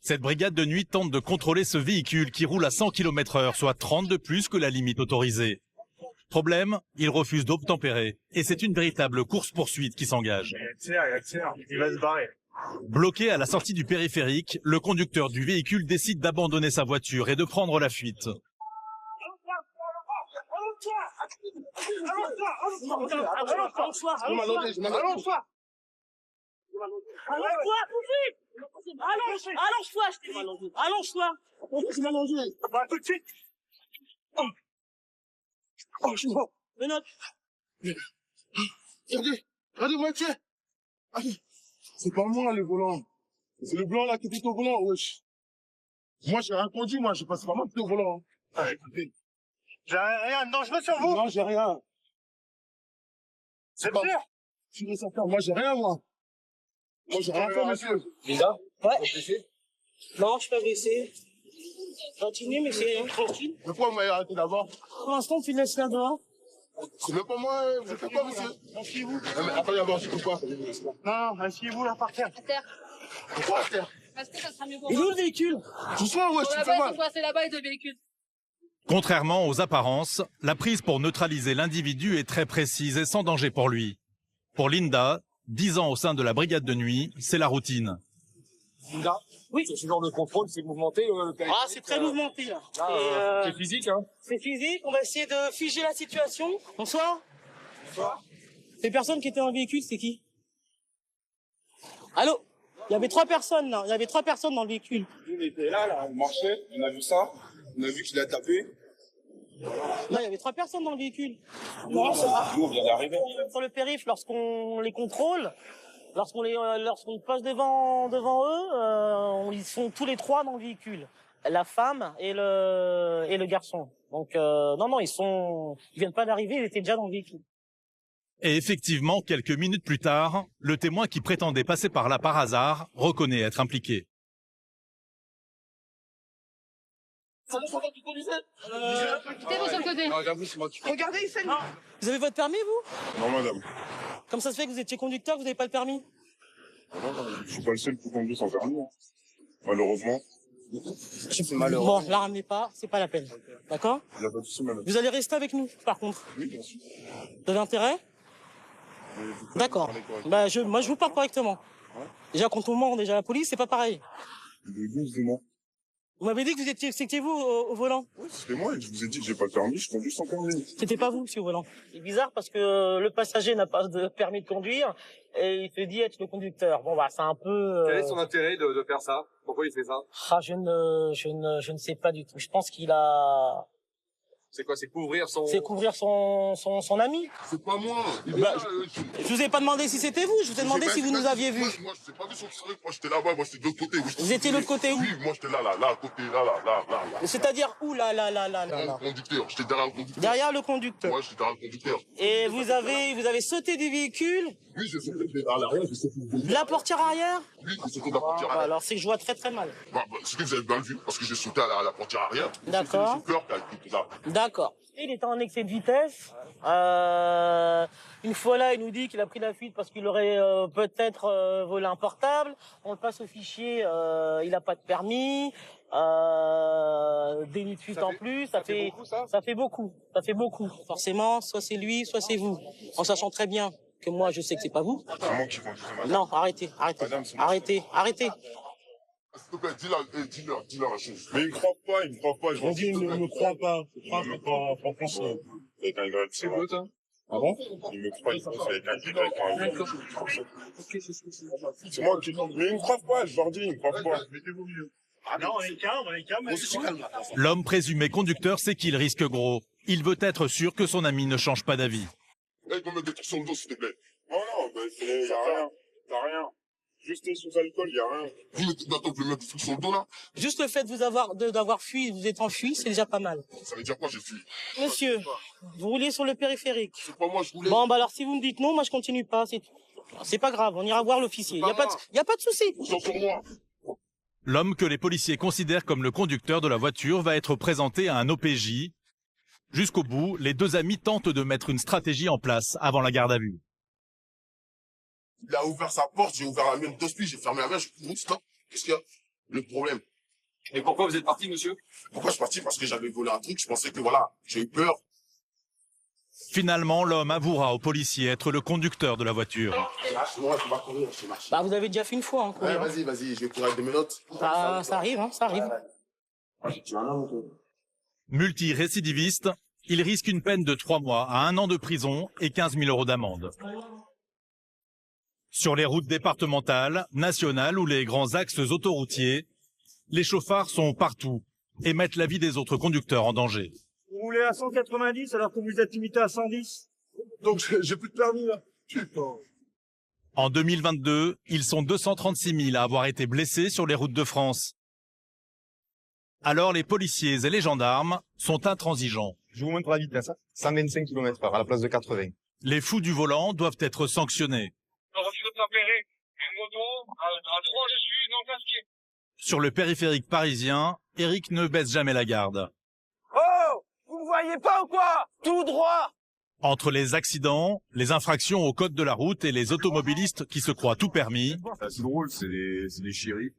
Cette brigade de nuit tente de contrôler ce véhicule qui roule à 100 km/h, soit 30 de plus que la limite autorisée. Problème, il refuse d'obtempérer et c'est une véritable course-poursuite qui s'engage. Il va se barrer. Bloqué à la sortie du périphérique, le conducteur du véhicule décide d'abandonner sa voiture et de prendre la fuite. Regardez-moi, tiens. C'est pas moi, le volant. C'est le blanc, là, qui était au volant, wesh. Moi, j'ai rien conduit, moi. J'ai passé pas mal au volant. Écoutez. J'ai rien de dangereux sur vous. Non, j'ai rien. C'est sûr. Je suis faire. Moi, j'ai rien, moi. Moi, j'ai rien fait, monsieur. Lisa? Ouais. Vous êtes blessé? Non, je suis pas blessé. Continuez, mais c'est tranquille. Mais pourquoi vous m'avez arrêté d'abord? Pour l'instant, tu laisses là dehors. C'est même pas moi, vous êtes quoi, monsieur? Asseyez-vous. Non, mais attendez d'abord, je peux pas. Non, asseyez-vous là par terre. À terre. Pourquoi à terre? Parce que ça sera mieux pour Il est moi. où le véhicule? Tout ça, wesh, tu me fais Là-bas, ils mal. sont passés là-bas, les deux véhicules. Contrairement aux apparences, la prise pour neutraliser l'individu est très précise et sans danger pour lui. Pour Linda, 10 ans au sein de la brigade de nuit, c'est la routine. Linda? Oui. Ce genre de contrôle, c'est mouvementé, le périphérique. Ah, c'est très mouvementé, là. Là, c'est physique, hein? C'est physique. On va essayer de figer la situation. Bonsoir. Les personnes qui étaient dans le véhicule, c'est qui? Allô? Il y avait 3 personnes, là. Il y avait 3 personnes dans le véhicule. Nous, on était là, on marchait, on a vu ça, on a vu qu'il a tapé. Non, il y avait 3 personnes dans le véhicule. Non, c'est pas. Nous, on vient d'arriver. Sur le périph', lorsqu'on les contrôle, lorsqu'on passe devant eux, ils sont tous les 3 dans le véhicule. La femme et le garçon. Donc, non, ils viennent pas d'arriver, ils étaient déjà dans le véhicule. Et effectivement, quelques minutes plus tard, le témoin qui prétendait passer par là par hasard reconnaît être impliqué. Quittez-vous sur le côté. Non, j'avoue, c'est moi qui... Regardez, il saigne. Vous avez votre permis, vous? Non, madame. Comme ça se fait que vous étiez conducteur, vous n'avez pas le permis? Je suis pas le seul qui conduit sans permis. Malheureusement. malheureux. Bon, la ramenez pas, c'est pas la peine. D'accord? Il n'y a pas de souci, madame. Vous allez rester avec nous, par contre. Oui, bien sûr. Vous avez intérêt? D'accord. Bah, moi, je vous parle correctement. Déjà, quand on ment, déjà la police, c'est pas pareil. C'est moi. Vous m'avez dit que c'était vous au volant. Oui, c'était moi. Je vous ai dit que j'ai pas le permis, je conduis sans permis. C'était pas vous, monsieur, au volant. C'est bizarre parce que le passager n'a pas de permis de conduire et il se dit être le conducteur. Bon, bah, c'est un peu... Quel est son intérêt de faire ça? Pourquoi il fait ça? Ah, je ne sais pas du tout. Je pense qu'il a... C'est quoi? C'est couvrir son... C'est couvrir son ami. C'est pas moi. Bah, je vous ai pas demandé si c'était vous. Je vous ai demandé si vous nous aviez vu. Moi, je sais pas vu son historique. Moi, j'étais là-bas. Moi, j'étais de l'autre côté. Oui, Vous étiez de l'autre côté où? Oui, moi, j'étais là, à côté, là. C'est-à-dire où, là. Derrière le conducteur. J'étais derrière le conducteur. Derrière le conducteur. Moi, j'étais derrière le conducteur. Et vous avez sauté du véhicule? Oui, j'ai sauté à l'arrière, j'ai sauté De la portière arrière? Oui, j'ai sauté de la portière arrière. Alors c'est que je vois très très mal. C'est que vous avez bien vu, parce que j'ai sauté à la portière arrière. D'accord. C'est le chauffeur qui était là. D'accord. Il était en excès de vitesse. Une fois là, il nous dit qu'il a pris la fuite parce qu'il aurait peut-être volé un portable. On le passe au fichier, il n'a pas de permis. Délit de fuite en plus, ça fait beaucoup, ça? Ça fait beaucoup. Forcément, soit c'est lui, soit c'est vous. En sachant très bien que moi, je sais que c'est pas vous. C'est moi qui conduisais, madame. Non, arrêtez. Madame, c'est moi. Arrêtez. S'il te plaît, dis-leur la chose. Mais ils me croient pas. On dit, ne me crois pas. Pas penser. Avec un Y, C'est quoi, ça? Ah bon? Ils me croient, ils pensent avec un Y, pas un Y. C'est moi qui... Mais ils me croient pas, je leur dis, ils me croient pas. Mettez-vous mieux. Ah non, on est calme. On se calme, là. L'homme présumé conducteur sait qu'il risque gros. Il veut être sûr que son ami ne change pas d'avis. Là, ils vont mettre des trucs sur le dos, s'il te plaît. Non, y a rien. Juste sous alcool, y a rien. Vous mettez d'attendre de mettre des trucs sur le dos, là? Juste le fait d'avoir fui, vous êtes enfui, c'est déjà pas mal. Ça veut dire quoi, j'ai fui? Monsieur, vous roulez sur le périphérique. C'est pas moi, je voulais. Bon, bah alors si vous me dites non, moi je continue pas, c'est tout. C'est pas grave, on ira voir l'officier. Y a pas de souci. Ils sont sur moi. L'homme que les policiers considèrent comme le conducteur de la voiture va être présenté à un OPJ. Jusqu'au bout, les deux amis tentent de mettre une stratégie en place avant la garde à vue. Il a ouvert sa porte, j'ai ouvert la mienne de suite, j'ai fermé la mienne, je dis, stop. Qu'est-ce qu'il y a? le problème. Et pourquoi vous êtes parti, monsieur? Pourquoi je suis parti? Parce que j'avais volé un truc, je pensais que voilà, j'ai eu peur. Finalement, l'homme avouera aux policiers être le conducteur de la voiture. Ah, moi, je vais pas courir, je marche. Bah, vous avez déjà fait une fois, hein, Ouais, courir. vas-y, je vais courir avec des menottes. Ça arrive, hein, ça arrive. Tu vas là, mon gars. Multirécidiviste, il risque une peine de 3 mois à 1 an de prison et 15 000 € d'amende. Sur les routes départementales, nationales ou les grands axes autoroutiers, les chauffards sont partout et mettent la vie des autres conducteurs en danger. Vous roulez à 190 alors que vous êtes limité à 110. Donc, j'ai plus de permis, là. Putain. En 2022, ils sont 236 000 à avoir été blessés sur les routes de France. Alors les policiers et les gendarmes sont intransigeants. Je vous montre la vitesse, 125 km/h à la place de 80. Les fous du volant doivent être sanctionnés. Refus d'obtempérer. Une moto à 3, je suis non casqué. Sur le périphérique parisien, Eric ne baisse jamais la garde. Oh! Vous me voyez pas ou quoi? Tout droit! Entre les accidents, les infractions au code de la route et les automobilistes qui se croient tout permis, C'est drôle, c'est des chéris.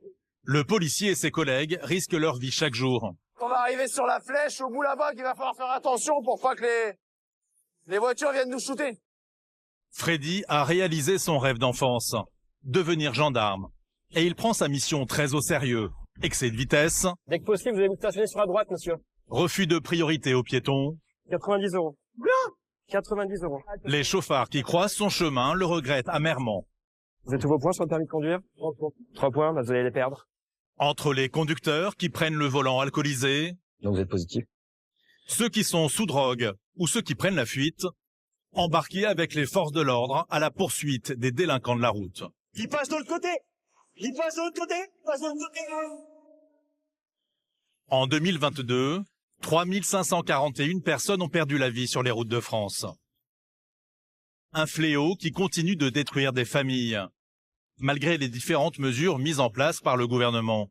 le policier et ses collègues risquent leur vie chaque jour. On va arriver sur la flèche, au bout là-bas, qu'il va falloir faire attention pour pas que les voitures viennent nous shooter. Freddy a réalisé son rêve d'enfance, devenir gendarme. Et il prend sa mission très au sérieux. Excès de vitesse, Dès que possible, vous allez vous stationner sur la droite, monsieur. refus de priorité aux piétons. 90 €. 90 €. Les chauffards qui croisent son chemin le regrettent amèrement. Vous avez tous vos points sur le permis de conduire? 3 points, bah vous allez les perdre. Entre les conducteurs qui prennent le volant alcoolisé, Donc vous êtes positif. ceux qui sont sous drogue ou ceux qui prennent la fuite, embarqués avec les forces de l'ordre à la poursuite des délinquants de la route. Il passe de l'autre côté! Il passe de l'autre côté! Il passe de l'autre côté! En 2022, 3541 personnes ont perdu la vie sur les routes de France. Un fléau qui continue de détruire des familles, malgré les différentes mesures mises en place par le gouvernement.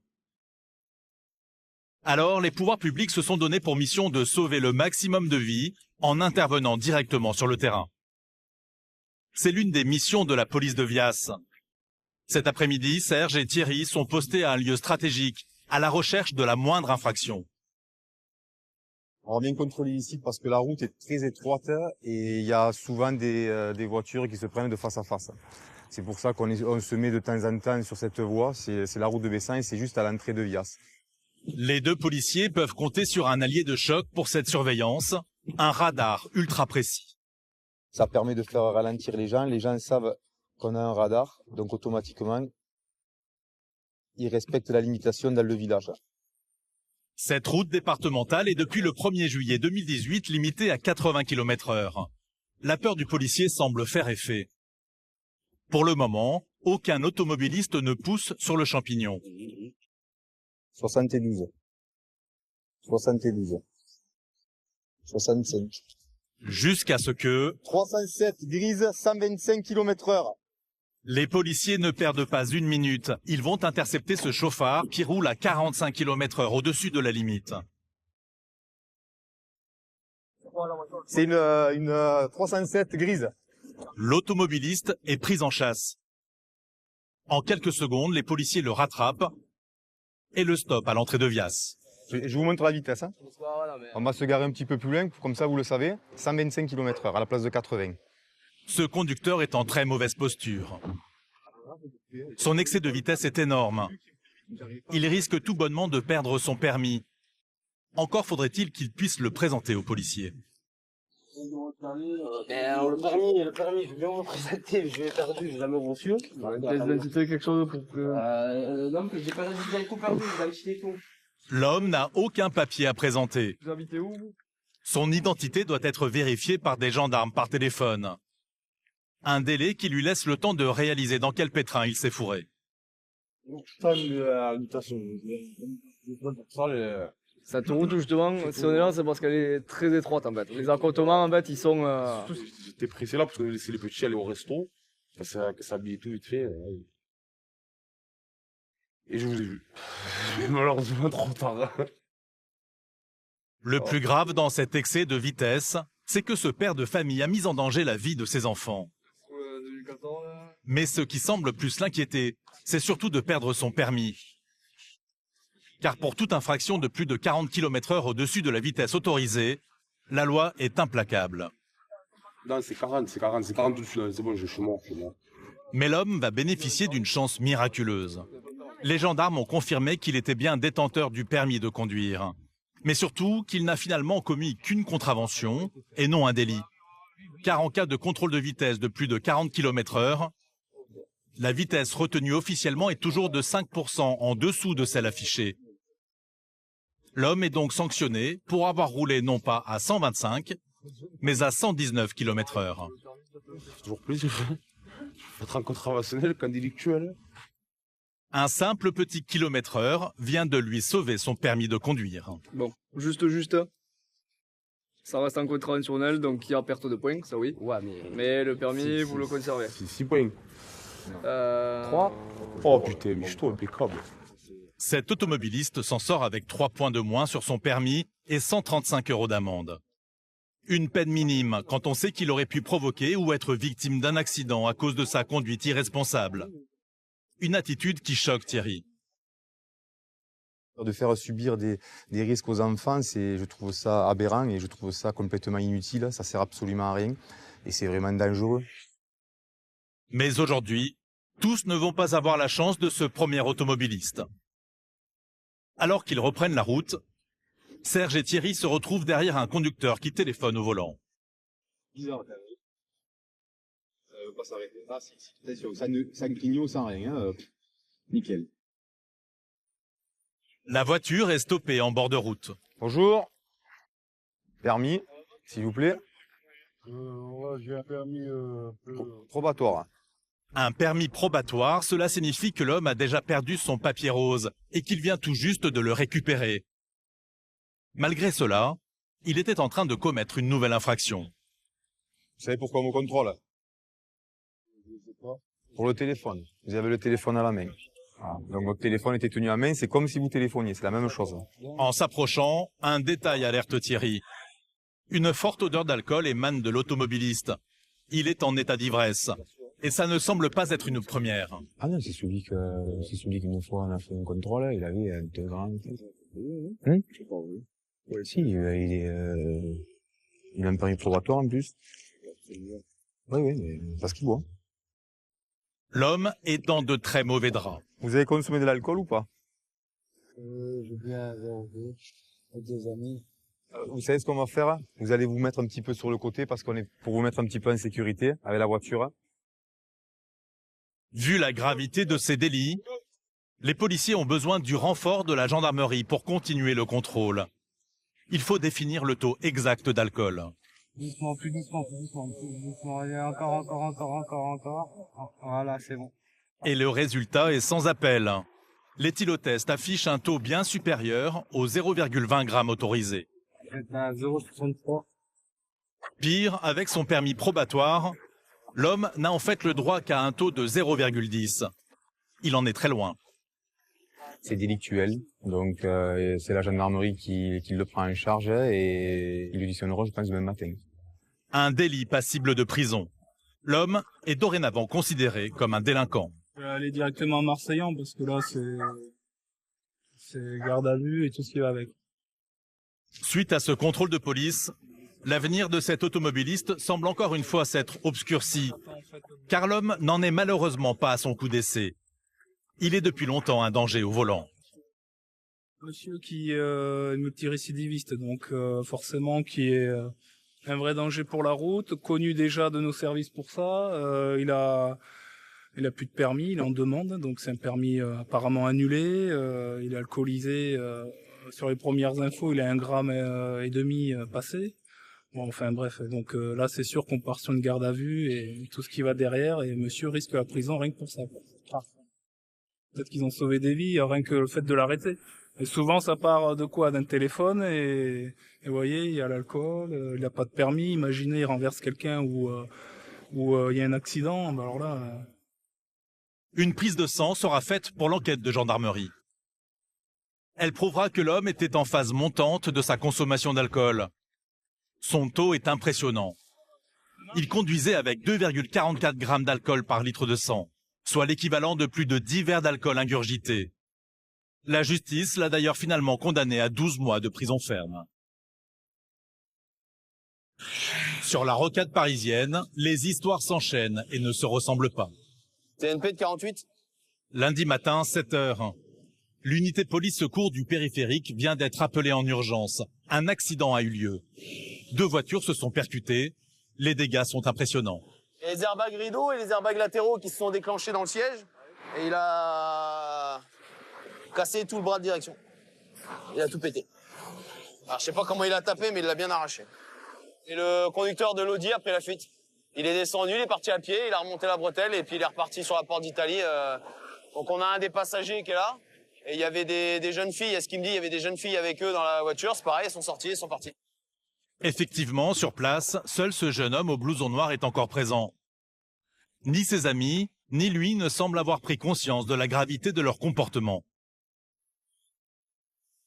Alors, les pouvoirs publics se sont donnés pour mission de sauver le maximum de vies en intervenant directement sur le terrain. C'est l'une des missions de la police de Vias. Cet après-midi, Serge et Thierry sont postés à un lieu stratégique, à la recherche de la moindre infraction. On vient contrôler ici parce que la route est très étroite et il y a souvent des voitures qui se prennent de face à face. C'est pour ça qu'on se met de temps en temps sur cette voie. C'est la route de Bessin et c'est juste à l'entrée de Vias. Les deux policiers peuvent compter sur un allié de choc pour cette surveillance, un radar ultra précis. Ça permet de faire ralentir les gens savent qu'on a un radar, donc automatiquement, ils respectent la limitation dans le village. Cette route départementale est depuis le 1er juillet 2018 limitée à 80 km/h. La peur du policier semble faire effet. Pour le moment, aucun automobiliste ne pousse sur le champignon. 72. 72. 65. Jusqu'à ce que 307 grise, 125 km/h. les policiers ne perdent pas une minute. Ils vont intercepter ce chauffard qui roule à 45 km/h au-dessus de la limite. C'est une 307 grise. L'automobiliste est pris en chasse. En quelques secondes, les policiers le rattrapent et le stoppent à l'entrée de Vias. Je vous montre la vitesse. On va se garer un petit peu plus loin, comme ça vous le savez. 125 km/h à la place de 80. Ce conducteur est en très mauvaise posture. Son excès de vitesse est énorme. Il risque tout bonnement de perdre son permis. Encore faudrait-il qu'il puisse le présenter aux policiers. Le permis, je vais bien me présenter, je l'ai perdu, j'ai jamais reçu. Quelque chose pour que... non, j'ai pas tout perdu, j'ai acheté tout. L'homme n'a aucun papier à présenter. Vous habitez où, vous? Son identité doit être vérifiée par des gendarmes par téléphone. Un délai qui lui laisse le temps de réaliser dans quel pétrin il s'est fourré. Cette route, justement, si on est là, c'est parce qu'elle est très étroite, en fait. Les accotements, en fait, ils sont... J'étais pressé là parce que laisser les petits aller au resto, que ça habillait tout vite fait. Et je vous ai vu. Malheureusement, trop tard. Le plus grave dans cet excès de vitesse, c'est que ce père de famille a mis en danger la vie de ses enfants. Mais ce qui semble plus l'inquiéter, c'est surtout de perdre son permis. Car pour toute infraction de plus de 40 km/h au-dessus de la vitesse autorisée, la loi est implacable. Non, c'est 40 tout de suite. C'est bon, je suis mort. Mais l'homme va bénéficier d'une chance miraculeuse. Les gendarmes ont confirmé qu'il était bien détenteur du permis de conduire. Mais surtout qu'il n'a finalement commis qu'une contravention et non un délit. Car en cas de contrôle de vitesse de plus de 40 km/h, la vitesse retenue officiellement est toujours de 5% en dessous de celle affichée. L'homme est donc sanctionné pour avoir roulé non pas à 125, mais à 119 km/h. C'est toujours plaisir. Être en contraventionnel qu'en délictuel. Un simple petit kilomètre-heure vient de lui sauver son permis de conduire. Bon, juste. Ça reste en contraventionnel, donc il y a perte de points, ça oui. Ouais, Mais le permis, vous le conservez. C'est 6 points. 3. Oh putain, mais je suis impeccable. Cet automobiliste s'en sort avec 3 points de moins sur son permis et 135 € d'amende. Une peine minime quand on sait qu'il aurait pu provoquer ou être victime d'un accident à cause de sa conduite irresponsable. Une attitude qui choque Thierry. De faire subir des risques aux enfants, je trouve ça aberrant et je trouve ça complètement inutile. Ça sert absolument à rien et c'est vraiment dangereux. Mais aujourd'hui, tous ne vont pas avoir la chance de ce premier automobiliste. Alors qu'ils reprennent la route, Serge et Thierry se retrouvent derrière un conducteur qui téléphone au volant. Bizarre, ça veut pas s'arrêter. Ah, ça ne clignote sans rien, nickel. La voiture est stoppée en bord de route. Bonjour. Permis, s'il vous plaît. J'ai un permis Probatoire. Un permis probatoire, cela signifie que l'homme a déjà perdu son papier rose et qu'il vient tout juste de le récupérer. Malgré cela, il était en train de commettre une nouvelle infraction. Vous savez pourquoi on me contrôle? Pour le téléphone. Vous avez le téléphone à la main. Ah, donc votre téléphone était tenu à main, c'est comme si vous téléphoniez, c'est la même chose. En s'approchant, un détail alerte Thierry. Une forte odeur d'alcool émane de l'automobiliste. Il est en état d'ivresse. Et ça ne semble pas être une première. Ah non, c'est celui qu'une fois on a fait un contrôle, il avait 2 grammes. Si, il a un permis probatoire en plus. Oui, mais parce qu'il boit. L'homme est dans de très mauvais draps. Vous avez consommé de l'alcool ou pas? Je viens avec des amis. Vous savez ce qu'on va faire? Vous allez vous mettre un petit peu sur le côté parce pour vous mettre un petit peu en sécurité avec la voiture. Vu la gravité de ces délits, les policiers ont besoin du renfort de la gendarmerie pour continuer le contrôle. Il faut définir le taux exact d'alcool. Doucement, plus doucement. Allez, encore. Voilà, c'est bon. Et le résultat est sans appel. L'éthylotest affiche un taux bien supérieur aux 0,20 g autorisés. C'est à 0,63. Pire, avec son permis probatoire, l'homme n'a en fait le droit qu'à un taux de 0,10. Il en est très loin. C'est délictuel, donc c'est la gendarmerie qui le prend en charge et il auditionnera, je pense, le même matin. Un délit passible de prison. L'homme est dorénavant considéré comme un délinquant. Je vais aller directement à Marseillan parce que là c'est garde à vue et tout ce qui va avec. Suite à ce contrôle de police, l'avenir de cet automobiliste semble encore une fois s'être obscurci, car l'homme n'en est malheureusement pas à son coup d'essai. Il est depuis longtemps un danger au volant. Monsieur qui est multirécidiviste, donc forcément qui est un vrai danger pour la route, connu déjà de nos services pour ça. Il a plus de permis, il est en demande, donc c'est un permis apparemment annulé. Il est alcoolisé. Sur les premières infos, il a 1,5 g passé. Bon, enfin bref, donc là c'est sûr qu'on part sur une garde à vue et tout ce qui va derrière, et monsieur risque la prison rien que pour ça. Peut-être qu'ils ont sauvé des vies, rien que le fait de l'arrêter. Et souvent ça part de quoi? D'un téléphone, et vous voyez, il y a l'alcool, il n'a pas de permis, imaginez il renverse quelqu'un ou il y a un accident, ben alors là... Une prise de sang sera faite pour l'enquête de gendarmerie. Elle prouvera que l'homme était en phase montante de sa consommation d'alcool. Son taux est impressionnant. Il conduisait avec 2,44 g d'alcool par litre de sang, soit l'équivalent de plus de 10 verres d'alcool ingurgités. La justice l'a d'ailleurs finalement condamné à 12 mois de prison ferme. Sur la rocade parisienne, les histoires s'enchaînent et ne se ressemblent pas. TNP de 48. Lundi matin, 7 heures. L'unité police secours du périphérique vient d'être appelée en urgence. Un accident a eu lieu. 2 voitures se sont percutées. Les dégâts sont impressionnants. Il y a les airbags rideaux et les airbags latéraux qui se sont déclenchés dans le siège. Et il a cassé tout le bras de direction. Il a tout pété. Alors je sais pas comment il a tapé, mais il l'a bien arraché. Et le conducteur de l'Audi a pris la fuite. Il est descendu, il est parti à pied, il a remonté la bretelle et puis il est reparti sur la porte d'Italie. Donc on a un des passagers qui est là. Et il y avait des jeunes filles, à ce qu'il me dit, il y avait des jeunes filles avec eux dans la voiture. C'est pareil, elles sont sorties, elles sont parties. Effectivement, sur place, seul ce jeune homme au blouson noir est encore présent. Ni ses amis, ni lui ne semblent avoir pris conscience de la gravité de leur comportement.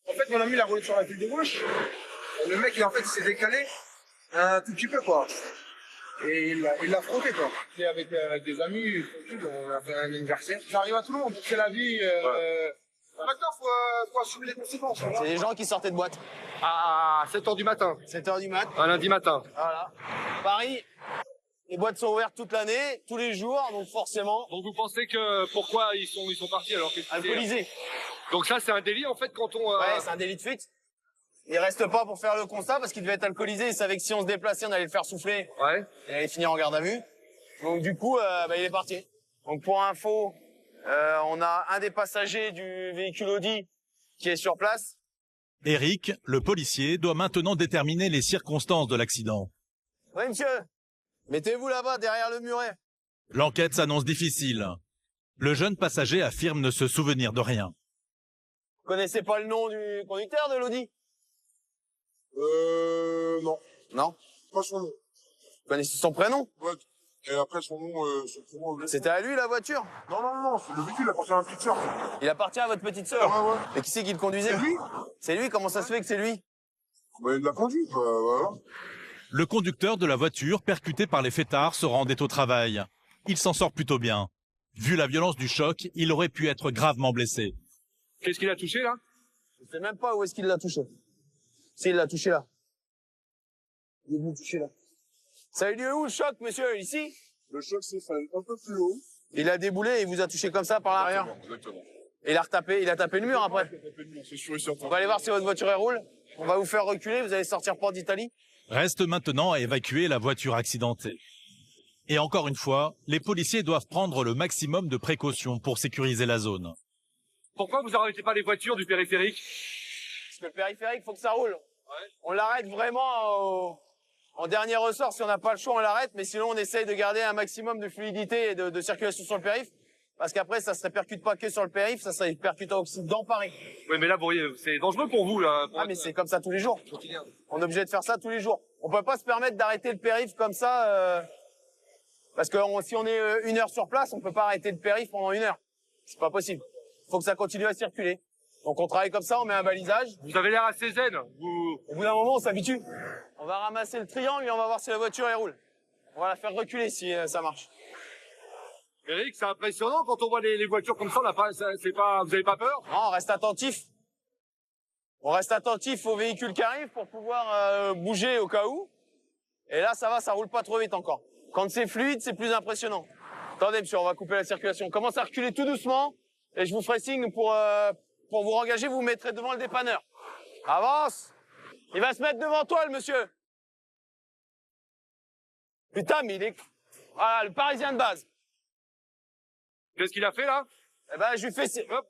En fait, mon ami, il a roulé sur la file de gauche. Le mec, en fait, il s'est décalé un tout petit peu, quoi. Et il l'a frotté, quoi. Et avec des amis, on a fait un anniversaire. Ça arrive à tout le monde, c'est la vie. Maintenant, faut assumer les conséquences. C'est des gens qui sortaient de boîte. À 7h du matin. 7h du mat. Un lundi matin. Voilà. Paris, les boîtes sont ouvertes toute l'année, tous les jours, donc forcément. Donc vous pensez que pourquoi ils sont partis alors qu'ils alcoolisés. Donc ça c'est un délit en fait quand on. Ouais, c'est un délit de fuite. Il reste pas pour faire le constat parce qu'il devait être alcoolisé. Il savait que si on se déplaçait, on allait le faire souffler. Ouais. Il allait finir en garde à vue. Donc du coup, il est parti. Donc pour info, on a un des passagers du véhicule Audi qui est sur place. Eric, le policier, doit maintenant déterminer les circonstances de l'accident. Oui, monsieur. Mettez-vous là-bas, derrière le muret. L'enquête s'annonce difficile. Le jeune passager affirme ne se souvenir de rien. Vous connaissez pas le nom du conducteur de l'Audi? Non. Non? Pas son nom. Vous connaissez son prénom? Ouais. Et après, son nom, C'était à lui, la voiture? Non, le véhicule appartient à ma petite sœur. Il appartient à votre petite sœur? Ouais, ouais. Et qui c'est qui le conduisait? C'est lui. C'est lui? Comment ça se fait que c'est lui? Bah, il l'a conduit, voilà. Le conducteur de la voiture, percuté par les fêtards, se rendait au travail. Il s'en sort plutôt bien. Vu la violence du choc, il aurait pu être gravement blessé. Qu'est-ce qu'il a touché là? Je sais même pas où est-ce qu'il l'a touché. Si, il l'a touché là. Il est venu toucher là. Ça a eu lieu où le choc, monsieur? Ici? Le choc s'est fait un peu plus haut. Il a déboulé et il vous a touché comme ça par l'arrière? Exactement. Et il a tapé le mur après? C'est sûr et certain. On va aller voir si votre voiture elle roule. On va vous faire reculer, vous allez sortir porte d'Italie. Reste maintenant à évacuer la voiture accidentée. Et encore une fois, les policiers doivent prendre le maximum de précautions pour sécuriser la zone. Pourquoi vous arrêtez pas les voitures du périphérique? Parce que le périphérique, faut que ça roule. Ouais. On l'arrête vraiment en dernier ressort. Si on n'a pas le choix, on l'arrête. Mais sinon, on essaye de garder un maximum de fluidité et de circulation sur le périph'. Parce qu'après, ça se répercute pas que sur le périph', ça se répercute aussi dans Paris. Oui, mais là, c'est dangereux pour vous, là. Mais c'est comme ça tous les jours. On est obligé de faire ça tous les jours. On peut pas se permettre d'arrêter le périph' comme ça, parce que si on est 1 heure sur place, on peut pas arrêter le périph' pendant 1 heure. C'est pas possible. Faut que ça continue à circuler. Donc on travaille comme ça, on met un balisage. Vous avez l'air assez zen. Au bout d'un moment, on s'habitue. On va ramasser le triangle et on va voir si la voiture elle roule. On va la faire reculer si ça marche. Eric, c'est impressionnant quand on voit les voitures comme ça. Vous avez pas peur? Non, on reste attentif. On reste attentif aux véhicules qui arrivent pour pouvoir bouger au cas où. Et là, ça va, ça roule pas trop vite encore. Quand c'est fluide, c'est plus impressionnant. Attendez, monsieur, on va couper la circulation. On commence à reculer tout doucement et je vous ferai signe pour vous engager, vous mettrez devant le dépanneur. Avance! Il va se mettre devant toi, le monsieur. Putain, mais il est... Voilà, le Parisien de base. Qu'est-ce qu'il a fait, là? Eh ben, je lui fais... Hop.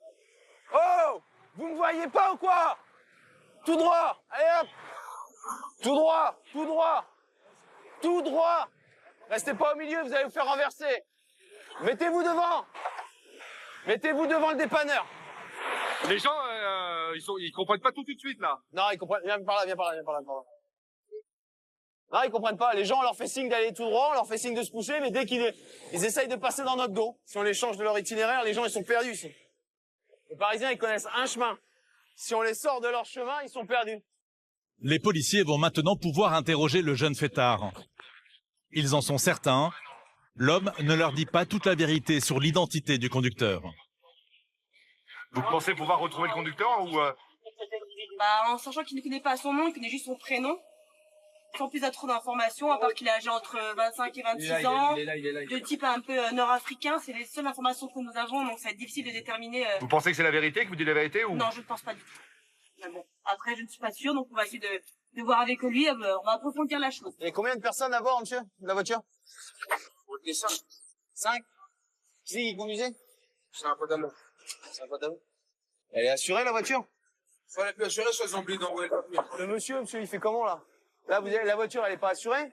Oh! Vous me voyez pas ou quoi? Tout droit! Allez, hop! Tout droit! Tout droit! Tout droit! Restez pas au milieu, vous allez vous faire renverser. Mettez-vous devant! Mettez-vous devant le dépanneur. Les gens, ils comprennent pas tout de suite, là. Non, ils comprennent. Viens par là, viens par là, viens par là. Non, ils comprennent pas. Les gens, on leur fait signe d'aller tout droit, on leur fait signe de se pousser, mais dès qu'ils essayent de passer dans notre dos, si on les change de leur itinéraire, les gens, ils sont perdus ici. Les Parisiens, ils connaissent un chemin. Si on les sort de leur chemin, ils sont perdus. Les policiers vont maintenant pouvoir interroger le jeune fêtard. Ils en sont certains. L'homme ne leur dit pas toute la vérité sur l'identité du conducteur. Vous pensez pouvoir retrouver le conducteur ou Bah, en sachant qu'il ne connaît pas son nom, il connaît juste son prénom. Sans plus à trop d'informations, à part qu'il est âgé entre 25 et 26 ans, de type un peu nord-africain. C'est les seules informations que nous avons, donc ça va être difficile de déterminer. Vous pensez que c'est la vérité, que vous dites la vérité ou Non, je ne pense pas du tout. Mais bon, après, je ne suis pas sûre, donc on va essayer de voir avec lui, on va approfondir la chose. Et combien de personnes à bord, monsieur, de la voiture? On était 5. 5. Qui c'est qui conduisait? C'est un pote à moi. C'est un pote à vous. Elle est assurée, la voiture? Soit elle est plus assurée, soit ils ont oublié d'envoyer le papier. Le monsieur, il fait comment, là? Là, vous avez, la voiture, elle est pas assurée.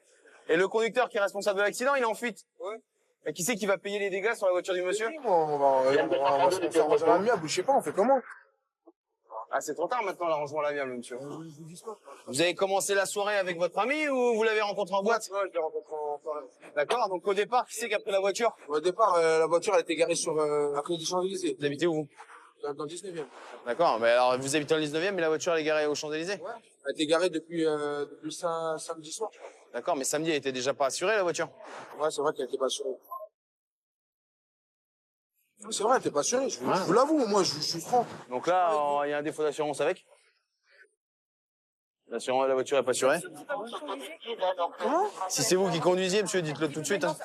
Et le conducteur qui est responsable de l'accident, il est en fuite. Ouais. Et qui c'est qui va payer les dégâts sur la voiture du monsieur? On va se faire manger à l'amiable, je sais pas, on fait comment? Ah, c'est trop tard maintenant, l'arrangement à l'amiable, monsieur. Vous avez commencé la soirée avec votre ami ou vous l'avez rencontré en boîte? Ouais, je l'ai rencontré en soirée. D'accord, donc au départ, qui c'est qui a pris la voiture? Au départ, la voiture, elle était garée sur, à côté des Champs-Élysées. Vous habitez où? Dans le 19e. D'accord, mais alors vous habitez dans le 19e, mais la voiture elle est garée aux Champs-Élysées? Ouais. Elle était garée depuis samedi soir. D'accord, mais samedi, elle était déjà pas assurée, la voiture? Ouais, c'est vrai qu'elle était pas assurée. Ouais, c'est vrai, elle était pas assurée, je vous l'avoue, moi, je suis franc. Donc là, il y a un défaut d'assurance avec? L'assurance, la voiture est pas assurée? Si c'est vous qui conduisiez, monsieur, dites-le tout de suite. Hein.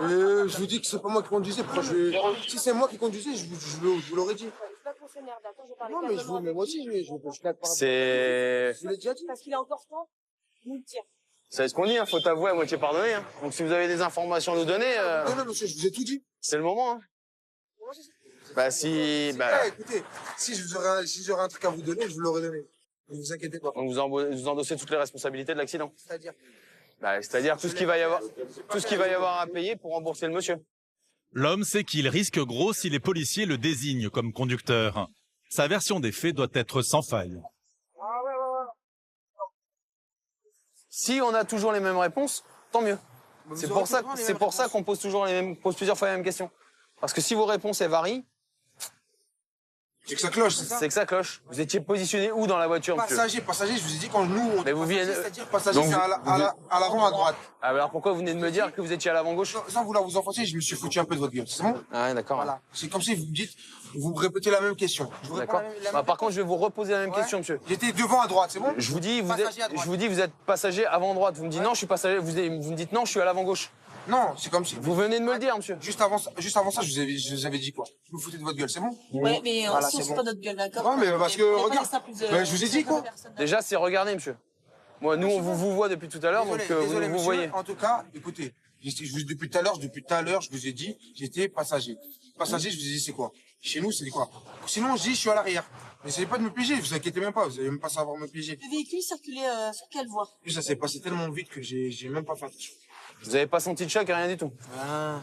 Je vous dis que c'est pas moi qui conduisais. Pourquoi Si c'est moi qui conduisais, je vous l'aurais dit. Non, mais moi aussi, je pas. C'est... Je vous l'ai déjà dit. Parce qu'il est encore temps, nous le tire. C'est ce qu'on dit, hein, faut avouer à moitié pardonner. Hein. Donc si vous avez des informations à nous donner... Non, monsieur, je vous ai tout dit. C'est le moment. Hein. Bah si... Bah... Écoutez, si j'aurais un truc à vous donner, je vous l'aurais donné. Ne vous inquiétez pas. Donc vous endossez toutes les responsabilités de l'accident. C'est-à-dire c'est-à-dire tout ce qu'il va y avoir à payer pour rembourser le monsieur. L'homme sait qu'il risque gros si les policiers le désignent comme conducteur. Sa version des faits doit être sans faille. Si on a toujours les mêmes réponses, tant mieux. C'est pour ça qu'on pose plusieurs fois les mêmes questions. Parce que si vos réponses elles varient, c'est que ça cloche, c'est ça? C'est que ça cloche. Vous étiez positionné où dans la voiture, monsieur? Passager, je vous ai dit quand nous... Mais vous venez... C'est-à-dire passager, c'est à l'avant, à droite. Ah, alors pourquoi vous venez de me dire que vous étiez à l'avant gauche? Sans vouloir vous enfoncer, je me suis foutu un peu de votre gueule, c'est bon? Ah ouais, d'accord. Voilà. C'est comme si vous me dites, vous répétez la même question. D'accord. Par contre, je vais vous reposer la même question, monsieur. J'étais devant à droite, c'est bon? Je vous dis, vous êtes passager avant droite. Vous me dites non, je suis passager. Vous me dites non, je suis à l'avant gauche. Non, c'est comme si... Vous venez de me le dire, monsieur. Juste avant ça, je vous avais dit quoi? Je vous foutais de votre gueule, c'est bon? Ouais, mais voilà, on se pas notre gueule, d'accord? Ouais, mais parce que, regarde, je vous ai dit quoi? Déjà, c'est regarder, monsieur. Moi, nous, on vous voit depuis tout à l'heure, donc désolé, vous monsieur, voyez. En tout cas, écoutez, depuis tout à l'heure, je vous ai dit, j'étais passager. Passager, je vous ai dit, c'est quoi? Chez nous, c'est quoi? Sinon, je dis, je suis à l'arrière. N'essayez pas de me piéger, vous inquiétez même pas, vous allez même pas savoir me piéger. Le véhicule circulait sur quelle voie? Ça s'est passé tellement vite que j'ai même pas fait attention. Vous avez pas senti de choc, rien du tout? Ah.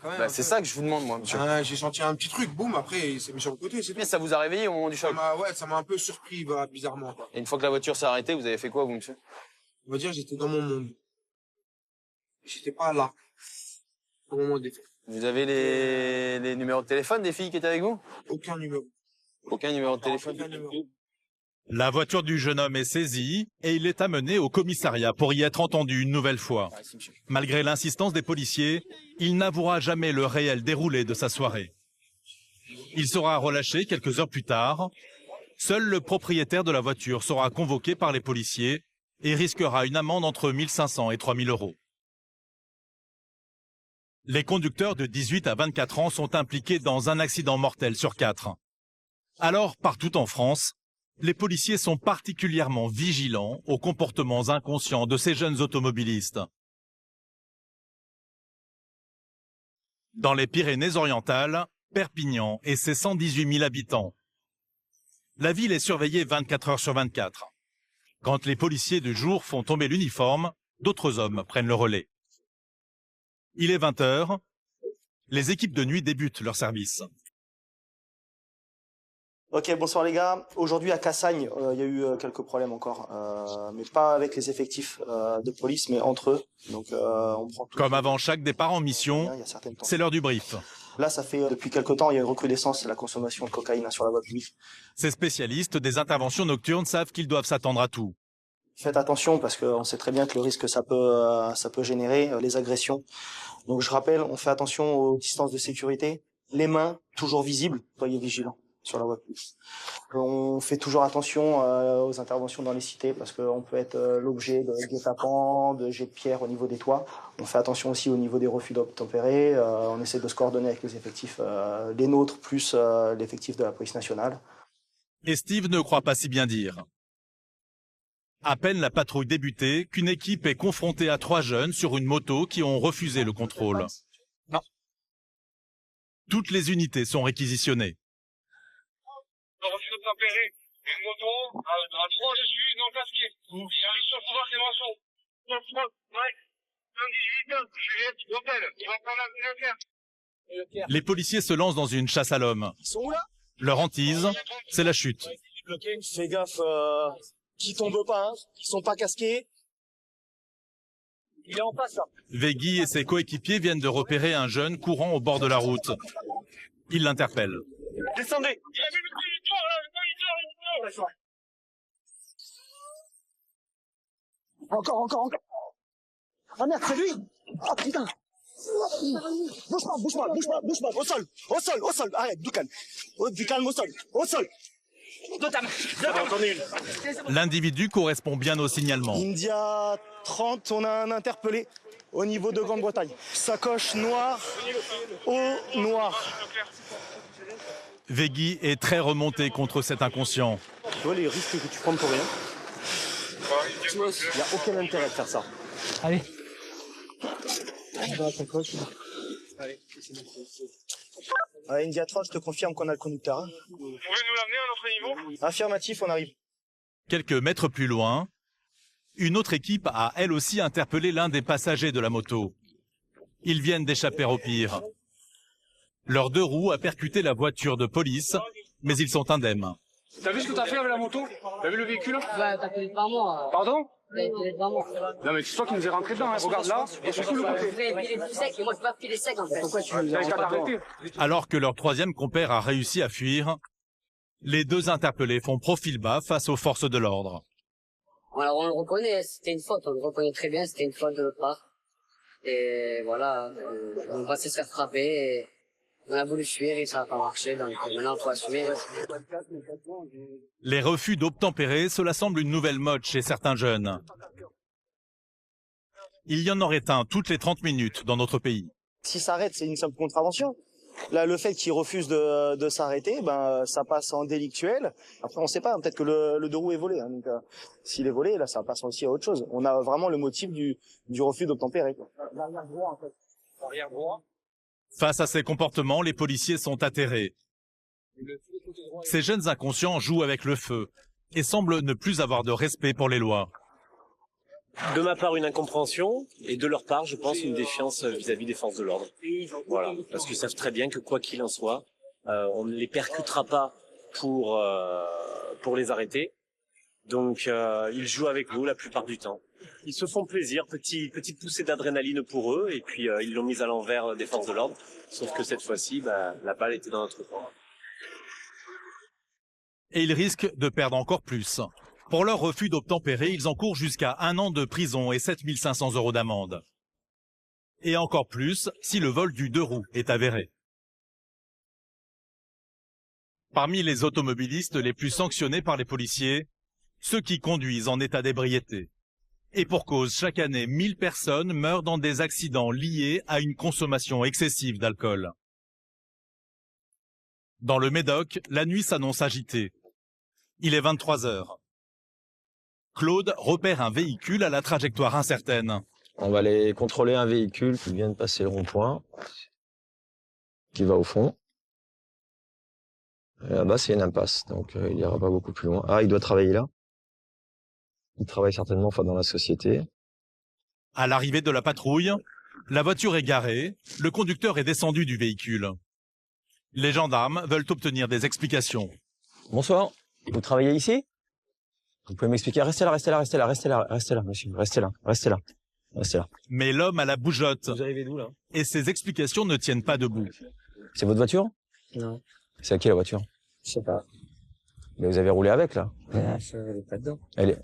Quand même, c'est ça que je vous demande, moi, monsieur. J'ai senti un petit truc, boum, après, il s'est mis sur le côté, c'est tout. Mais ça vous a réveillé au moment du choc? Ça m'a un peu surpris, bizarrement, quoi. Et une fois que la voiture s'est arrêtée, vous avez fait quoi, vous, monsieur? On va dire, j'étais dans mon monde. J'étais pas là. Au moment des faits. Vous avez les numéros de téléphone des filles qui étaient avec vous? Aucun numéro. Aucun numéro de téléphone? Aucun numéro. La voiture du jeune homme est saisie et il est amené au commissariat pour y être entendu une nouvelle fois. Malgré l'insistance des policiers, il n'avouera jamais le réel déroulé de sa soirée. Il sera relâché quelques heures plus tard. Seul le propriétaire de la voiture sera convoqué par les policiers et risquera une amende entre 1 500 et 3 000 euros. Les conducteurs de 18 à 24 ans sont impliqués dans un accident mortel sur 4. Alors, partout en France, les policiers sont particulièrement vigilants aux comportements inconscients de ces jeunes automobilistes. Dans les Pyrénées-Orientales, Perpignan et ses 118 000 habitants. La ville est surveillée 24 heures sur 24. Quand les policiers de jour font tomber l'uniforme, d'autres hommes prennent le relais. Il est 20 heures. Les équipes de nuit débutent leur service. Ok, bonsoir les gars. Aujourd'hui à Cassagne, il y a eu quelques problèmes encore, mais pas avec les effectifs de police, mais entre eux. Donc on prend tout. Comme avant chaque départ en mission, c'est l'heure du brief. Là, ça fait depuis quelques temps, il y a une recrudescence de la consommation de cocaïne sur la voie publique. Ces spécialistes des interventions nocturnes savent qu'ils doivent s'attendre à tout. Faites attention parce qu'on sait très bien que le risque que ça peut générer, les agressions. Donc je rappelle, on fait attention aux distances de sécurité, les mains toujours visibles, soyez vigilants. sur la voie publique. On fait toujours attention aux interventions dans les cités parce qu'on peut être l'objet de guet-apens, de jets de pierre au niveau des toits. On fait attention aussi au niveau des refus d'obtempérer. On essaie de se coordonner avec les effectifs, les nôtres plus l'effectif de la police nationale. Et Steve ne croit pas si bien dire. À peine la patrouille débutée qu'une équipe est confrontée à 3 jeunes sur une moto qui ont refusé le contrôle. Non. Toutes les unités sont réquisitionnées. Refus d'obtempérer. Une moto, à 3 dessus, non casqué. Il y a un sur pouvoir ses mentions. Ouais. 118, Juliette, l'hôtel. Il va prendre le cœur. Les policiers se lancent dans une chasse à l'homme. Ils sont où là? Leur hantise, c'est la chute. Fais gaffe, qui tombent pas, hein, qui sont pas casqués. Il est en face là. Vegui et ses coéquipiers viennent de repérer un jeune courant au bord de la route. Ils l'interpellent. Descendez. Il a vu le moniteur, là, le moniteur. Encore. Ah merde, c'est lui. Ah putain. Bouge pas. Au sol. Arrête, du calme. Du calme au sol. L'individu correspond bien au signalement. India 30, on a un interpellé au niveau de Grande-Bretagne. Sacoche noire, eau noire. Vegui est très remonté contre cet inconscient. Tu vois les risques que tu prends pour rien. Il n'y a aucun intérêt de faire ça. Allez. India 30, je te confirme qu'on a le conducteur. Hein. Vous pouvez nous l'amener à notre niveau? Affirmatif, on arrive. Quelques mètres plus loin, une autre équipe a elle aussi interpellé l'un des passagers de la moto. Ils viennent d'échapper au pire. Leurs 2 roues a percuté la voiture de police, mais ils sont indemnes. T'as vu ce que t'as fait avec la moto? T'as vu le véhicule? Ouais, t'as fait pas moi. Pardon? Ouais, pas moi. Non mais c'est toi qui nous es rentré dedans, hein. Regarde là, et surtout le côté. Vous avez filé tout sec, et moi je peux pas filer sec en fait. Pourquoi tu nous T'as qu'à t'arrêter. Alors que leur 3e compère a réussi à fuir, les 2 interpellés font profil bas face aux forces de l'ordre. Alors on le reconnaît, c'était une faute, on le reconnaît très bien, c'était une faute de notre part. Et voilà, on va se faire frapper, et on a voulu fuir et ça n'a pas marché, donc maintenant il faut assumer. Les refus d'obtempérer, cela semble une nouvelle mode chez certains jeunes. Il y en aurait un toutes les 30 minutes dans notre pays. Si s'arrête, c'est une simple contravention. Là, le fait qu'il refuse de s'arrêter, ben, ça passe en délictuel. Après, on sait pas, peut-être que le 2 roues est volé. Hein, donc, s'il est volé, là, ça passe aussi à autre chose. On a vraiment le motif du refus d'obtempérer. L'arrière droit, en fait. Arrière droit. Face à ces comportements, les policiers sont atterrés. Ces jeunes inconscients jouent avec le feu et semblent ne plus avoir de respect pour les lois. De ma part, une incompréhension, et de leur part, je pense, une défiance vis-à-vis des forces de l'ordre. Voilà, parce qu'ils savent très bien que quoi qu'il en soit, on ne les percutera pas pour les arrêter. Donc, ils jouent avec nous la plupart du temps. Ils se font plaisir, petite poussée d'adrénaline pour eux, et puis ils l'ont mise à l'envers des forces de l'ordre. Sauf que cette fois-ci, la balle était dans notre camp. Et ils risquent de perdre encore plus. Pour leur refus d'obtempérer, ils encourent jusqu'à 1 an de prison et 7 500 € d'amende. Et encore plus si le vol du 2 roues est avéré. Parmi les automobilistes les plus sanctionnés par les policiers, ceux qui conduisent en état d'ébriété. Et pour cause, chaque année, 1000 personnes meurent dans des accidents liés à une consommation excessive d'alcool. Dans le Médoc, la nuit s'annonce agitée. Il est 23 heures. Claude repère un véhicule à la trajectoire incertaine. On va aller contrôler un véhicule qui vient de passer le rond-point, qui va au fond. Et là-bas, c'est une impasse, donc il n'ira pas beaucoup plus loin. Ah, il doit travailler là. Il travaille certainement dans la société. À l'arrivée de la patrouille, la voiture est garée, le conducteur est descendu du véhicule. Les gendarmes veulent obtenir des explications. Bonsoir, vous travaillez ici? Vous pouvez m'expliquer? Restez là, monsieur, restez là. Mais l'homme a la bougeotte. Vous arrivez d'où là? Et ses explications ne tiennent pas debout. C'est votre voiture? Non. C'est à qui la voiture? Je sais pas. Mais vous avez roulé avec là? Je roulais pas dedans. Elle est...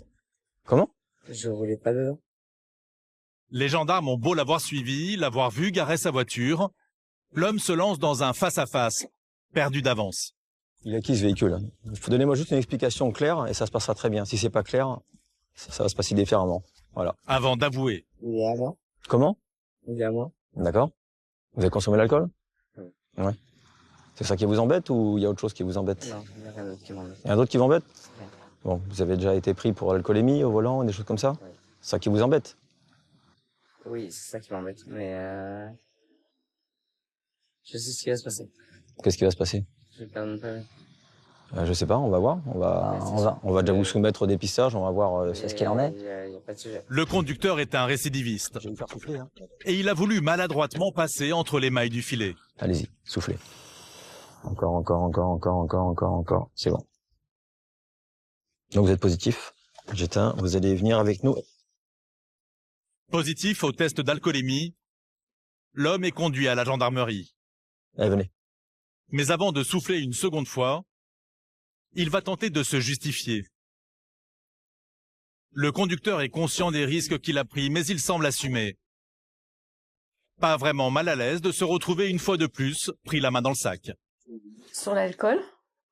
Comment? Je roulais pas dedans. Les gendarmes ont beau l'avoir suivi, l'avoir vu garer sa voiture, l'homme se lance dans un face-à-face, perdu d'avance. Il a qui ce véhicule? Il faut donner moi juste une explication claire et ça se passera très bien. Si c'est pas clair, ça va se passer différemment. Voilà. Avant d'avouer. Évidemment. Comment? Évidemment. D'accord. Vous avez consommé l'alcool? Ouais. C'est ça qui vous embête ou il y a autre chose qui vous embête? Non, il n'y a rien d'autre qui m'embête. Il y en a d'autres qui vous embêtent? Ouais. Bon, vous avez déjà été pris pour l'alcoolémie au volant, des choses comme ça? C'est ça qui vous embête? Oui, c'est ça qui m'embête. Mais je sais ce qui va se passer. Qu'est-ce qui va se passer? Je vais perdre mon permis. Je sais pas, on va voir. On va déjà vous soumettre au dépistage, on va voir ce qu'il en est. Y a pas de sujet. Le conducteur est un récidiviste. Je vais vous faire souffler. Hein. Et il a voulu maladroitement passer entre les mailles du filet. Allez-y, soufflez. Encore. C'est bon. Donc vous êtes positif. J'éteins, vous allez venir avec nous. Positif au test d'alcoolémie, l'homme est conduit à la gendarmerie. Allez, venez. Mais avant de souffler une seconde fois, il va tenter de se justifier. Le conducteur est conscient des risques qu'il a pris, mais il semble assumer. Pas vraiment mal à l'aise de se retrouver une fois de plus pris la main dans le sac. Sur l'alcool,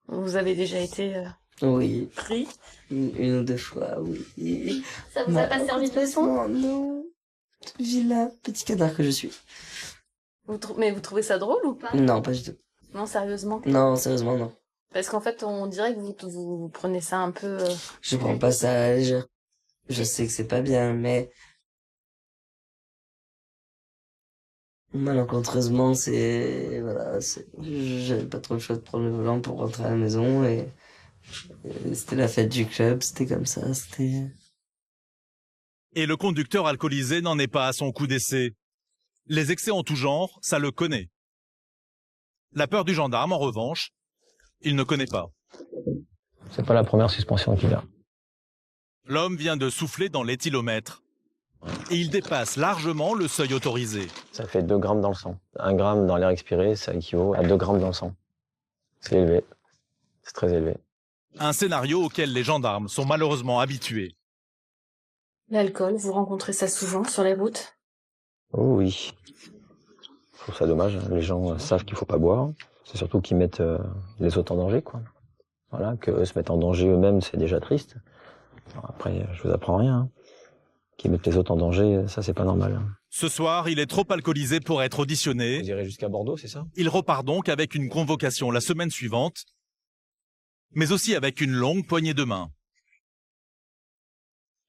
vous avez déjà été Oui. pris? Une ou deux fois, oui. Ça vous a pas servi de leçon? Non. Vilain petit canard que je suis. Mais vous trouvez ça drôle ou pas? Non, pas du tout. Non, sérieusement? Non, sérieusement, non. Parce qu'en fait, on dirait que vous prenez ça un peu... Je prends pas ça à la légère. Je sais que c'est pas bien, mais... Malencontreusement, voilà, j'avais pas trop le choix de prendre le volant pour rentrer à la maison et c'était la fête du club, c'était comme ça, c'était... Et le conducteur alcoolisé n'en est pas à son coup d'essai. Les excès en tout genre, ça le connaît. La peur du gendarme, en revanche, il ne connaît pas. C'est pas la première suspension qu'il a. L'homme vient de souffler dans l'éthylomètre. Et il dépasse largement le seuil autorisé. Ça fait 2 grammes dans le sang. 1 gramme dans l'air expiré, ça équivaut à 2 grammes dans le sang. C'est élevé. C'est très élevé. Un scénario auquel les gendarmes sont malheureusement habitués. L'alcool, vous rencontrez ça souvent sur les routes? Oh oui. Je trouve ça dommage. Les gens savent qu'il faut pas boire. C'est surtout qu'ils mettent les autres en danger, quoi. Voilà, que se mettre en danger eux-mêmes, c'est déjà triste. Alors après, je vous apprends rien. Hein. Qu'ils mettent les autres en danger, ça c'est pas normal. Ce soir, il est trop alcoolisé pour être auditionné. Vous irez jusqu'à Bordeaux, c'est ça? Il repart donc avec une convocation la semaine suivante, mais aussi avec une longue poignée de main.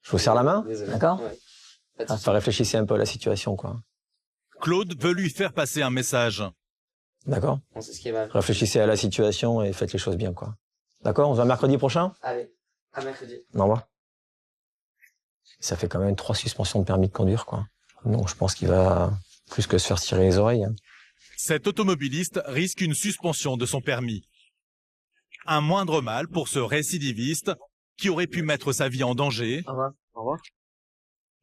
Je vous serre la main, d'accord? Ouais. Réfléchissez un peu à la situation, quoi. Claude veut lui faire passer un message. D'accord? On sait ce qui va. Réfléchissez à la situation et faites les choses bien, quoi. D'accord? On se voit mercredi prochain? Allez, à mercredi. Au revoir. Ça fait quand même 3 suspensions de permis de conduire, quoi. Donc je pense qu'il va plus que se faire tirer les oreilles. Hein. Cet automobiliste risque une suspension de son permis. Un moindre mal pour ce récidiviste qui aurait pu mettre sa vie en danger. Au revoir. Au revoir.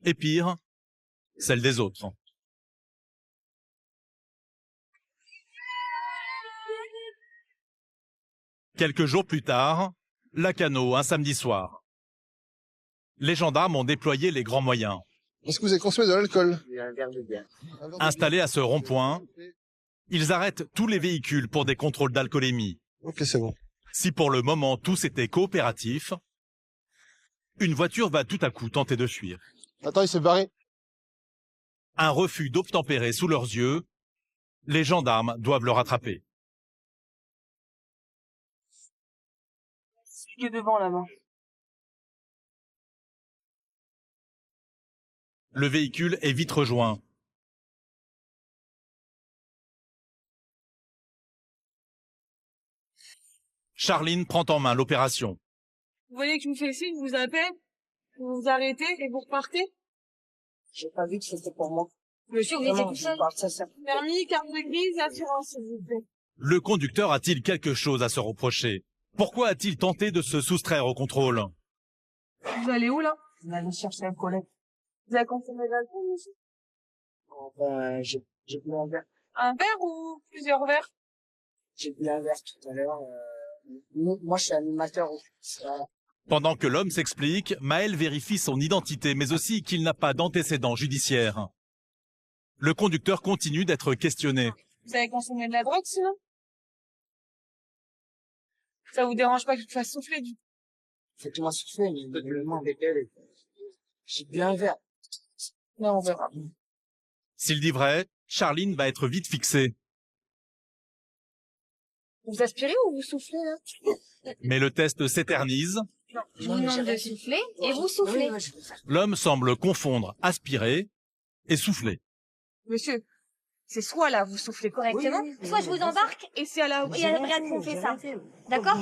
Et pire, celle des autres. Quelques jours plus tard, Lacanau, un samedi soir. Les gendarmes ont déployé les grands moyens. Est-ce que vous avez consommé de l'alcool? Un verre de bière. Installés à ce rond-point, ils arrêtent tous les véhicules pour des contrôles d'alcoolémie. Ok, c'est bon. Si pour le moment tous étaient coopératifs, une voiture va tout à coup tenter de fuir. Attends, il s'est barré. Un refus d'obtempérer sous leurs yeux, les gendarmes doivent le rattraper. Qui est devant là-bas? Le véhicule est vite rejoint. Charline prend en main l'opération. Vous voyez que je vous fais signe, je vous appelle, vous vous arrêtez et vous repartez? J'ai pas vu que c'était pour moi. Monsieur, vous Vraiment, étiez tout je seul? parle sincèrement. Permis, carte grise, assurance, s'il vous plaît. Le conducteur a-t-il quelque chose à se reprocher? Pourquoi a-t-il tenté de se soustraire au contrôle? Vous allez où, là? On allait chercher un collègue. Vous avez consommé de l'alcool, monsieur? J'ai bu un verre. Un verre ou plusieurs verres? J'ai bu un verre tout à l'heure. Moi, je suis animateur. Pendant que l'homme s'explique, Maël vérifie son identité, mais aussi qu'il n'a pas d'antécédents judiciaires. Le conducteur continue d'être questionné. Vous avez consommé de la drogue, sinon? Ça vous dérange pas que je te fasse souffler, du coup? Faites-moi souffler, mais donne-moi des belles. J'ai bu un verre. Non, on verra. S'il dit vrai, Charline va être vite fixée. Vous aspirez ou vous soufflez, là? Mais le test s'éternise. Non, Je vous demande de souffler et vous soufflez. L'homme semble confondre aspirer et souffler. Monsieur, c'est soit là, vous soufflez correctement, Soit je vous embarque et c'est à la... et regarde qu'on fait ça. D'accord?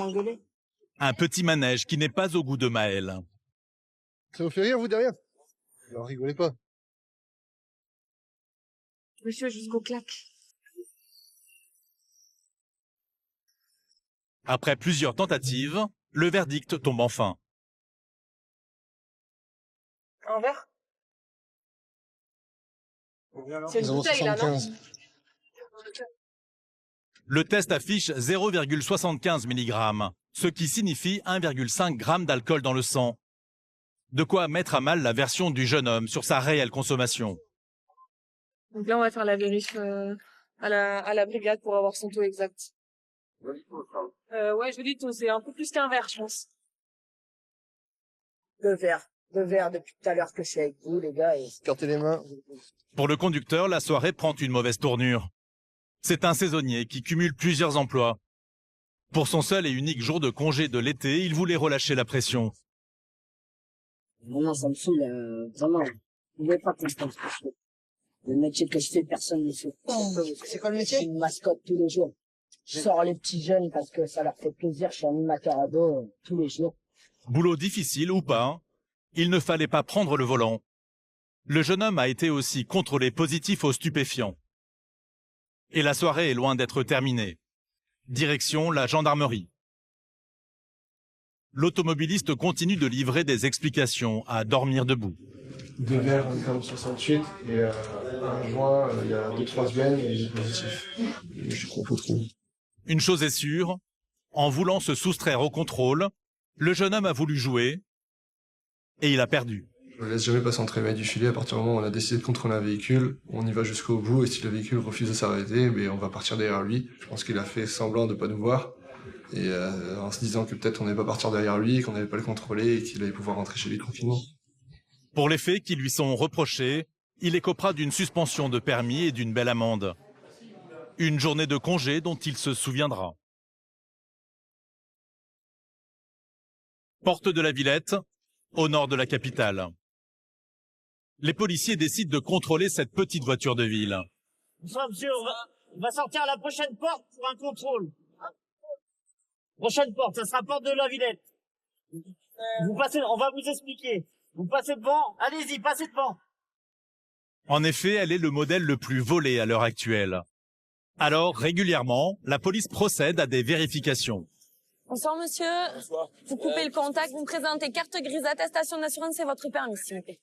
Un petit manège qui n'est pas au goût de Maël. Ça vous fait rire, vous, derrière? Alors, rigolez pas. Monsieur, jusqu'au claque. Après plusieurs tentatives, le verdict tombe enfin. Un verre? C'est une bouteille, là, non? Le test affiche 0,75 mg, ce qui signifie 1,5 g d'alcool dans le sang. De quoi mettre à mal la version du jeune homme sur sa réelle consommation. Donc là, on va faire la vérif à la brigade pour avoir son taux exact. Ouais, je vous dis, taux, c'est un peu plus qu'un verre, je pense. 2 verres depuis tout à l'heure que je suis avec vous, les gars. Et... Cartez les mains. Pour le conducteur, la soirée prend une mauvaise tournure. C'est un saisonnier qui cumule plusieurs emplois. Pour son seul et unique jour de congé de l'été, il voulait relâcher la pression. Vraiment, ça me saoule, vraiment. Vous voulez pas que je pense que je fais. Le métier que je fais, personne ne fait. C'est quoi le métier? Je suis une mascotte tous les jours. Je sors les petits jeunes parce que ça leur fait plaisir. Je suis animateur ado tous les jours. Boulot difficile ou pas, il ne fallait pas prendre le volant. Le jeune homme a été aussi contrôlé positif aux stupéfiants. Et la soirée est loin d'être terminée. Direction la gendarmerie. L'automobiliste continue de livrer des explications à dormir debout. 2 verres en termes 68 et un joint il y a 2-3 semaines et j'ai positif. Je comprends trop. Une chose est sûre, en voulant se soustraire au contrôle, le jeune homme a voulu jouer et il a perdu. Je ne laisse jamais passer entre les mailles du filet. À partir du moment où on a décidé de contrôler un véhicule, on y va jusqu'au bout et si le véhicule refuse de s'arrêter, on va partir derrière lui. Je pense qu'il a fait semblant de ne pas nous voir et en se disant que peut-être on n'allait pas partir derrière lui, qu'on n'allait pas le contrôler et qu'il allait pouvoir rentrer chez lui tranquillement. Pour les faits qui lui sont reprochés, il écopera d'une suspension de permis et d'une belle amende. Une journée de congé dont il se souviendra. Porte de la Villette, au nord de la capitale. Les policiers décident de contrôler cette petite voiture de ville. Bonsoir, monsieur, on va sortir à la prochaine porte pour un contrôle. Prochaine porte, ça sera porte de la Villette. Vous passez, on va vous expliquer. Vous passez devant, allez-y, passez devant. En effet, elle est le modèle le plus volé à l'heure actuelle. Alors, régulièrement, la police procède à des vérifications. Bonsoir, monsieur. Bonsoir. Vous coupez le contact, vous me présentez carte grise, attestation d'assurance et votre permis, s'il vous plaît.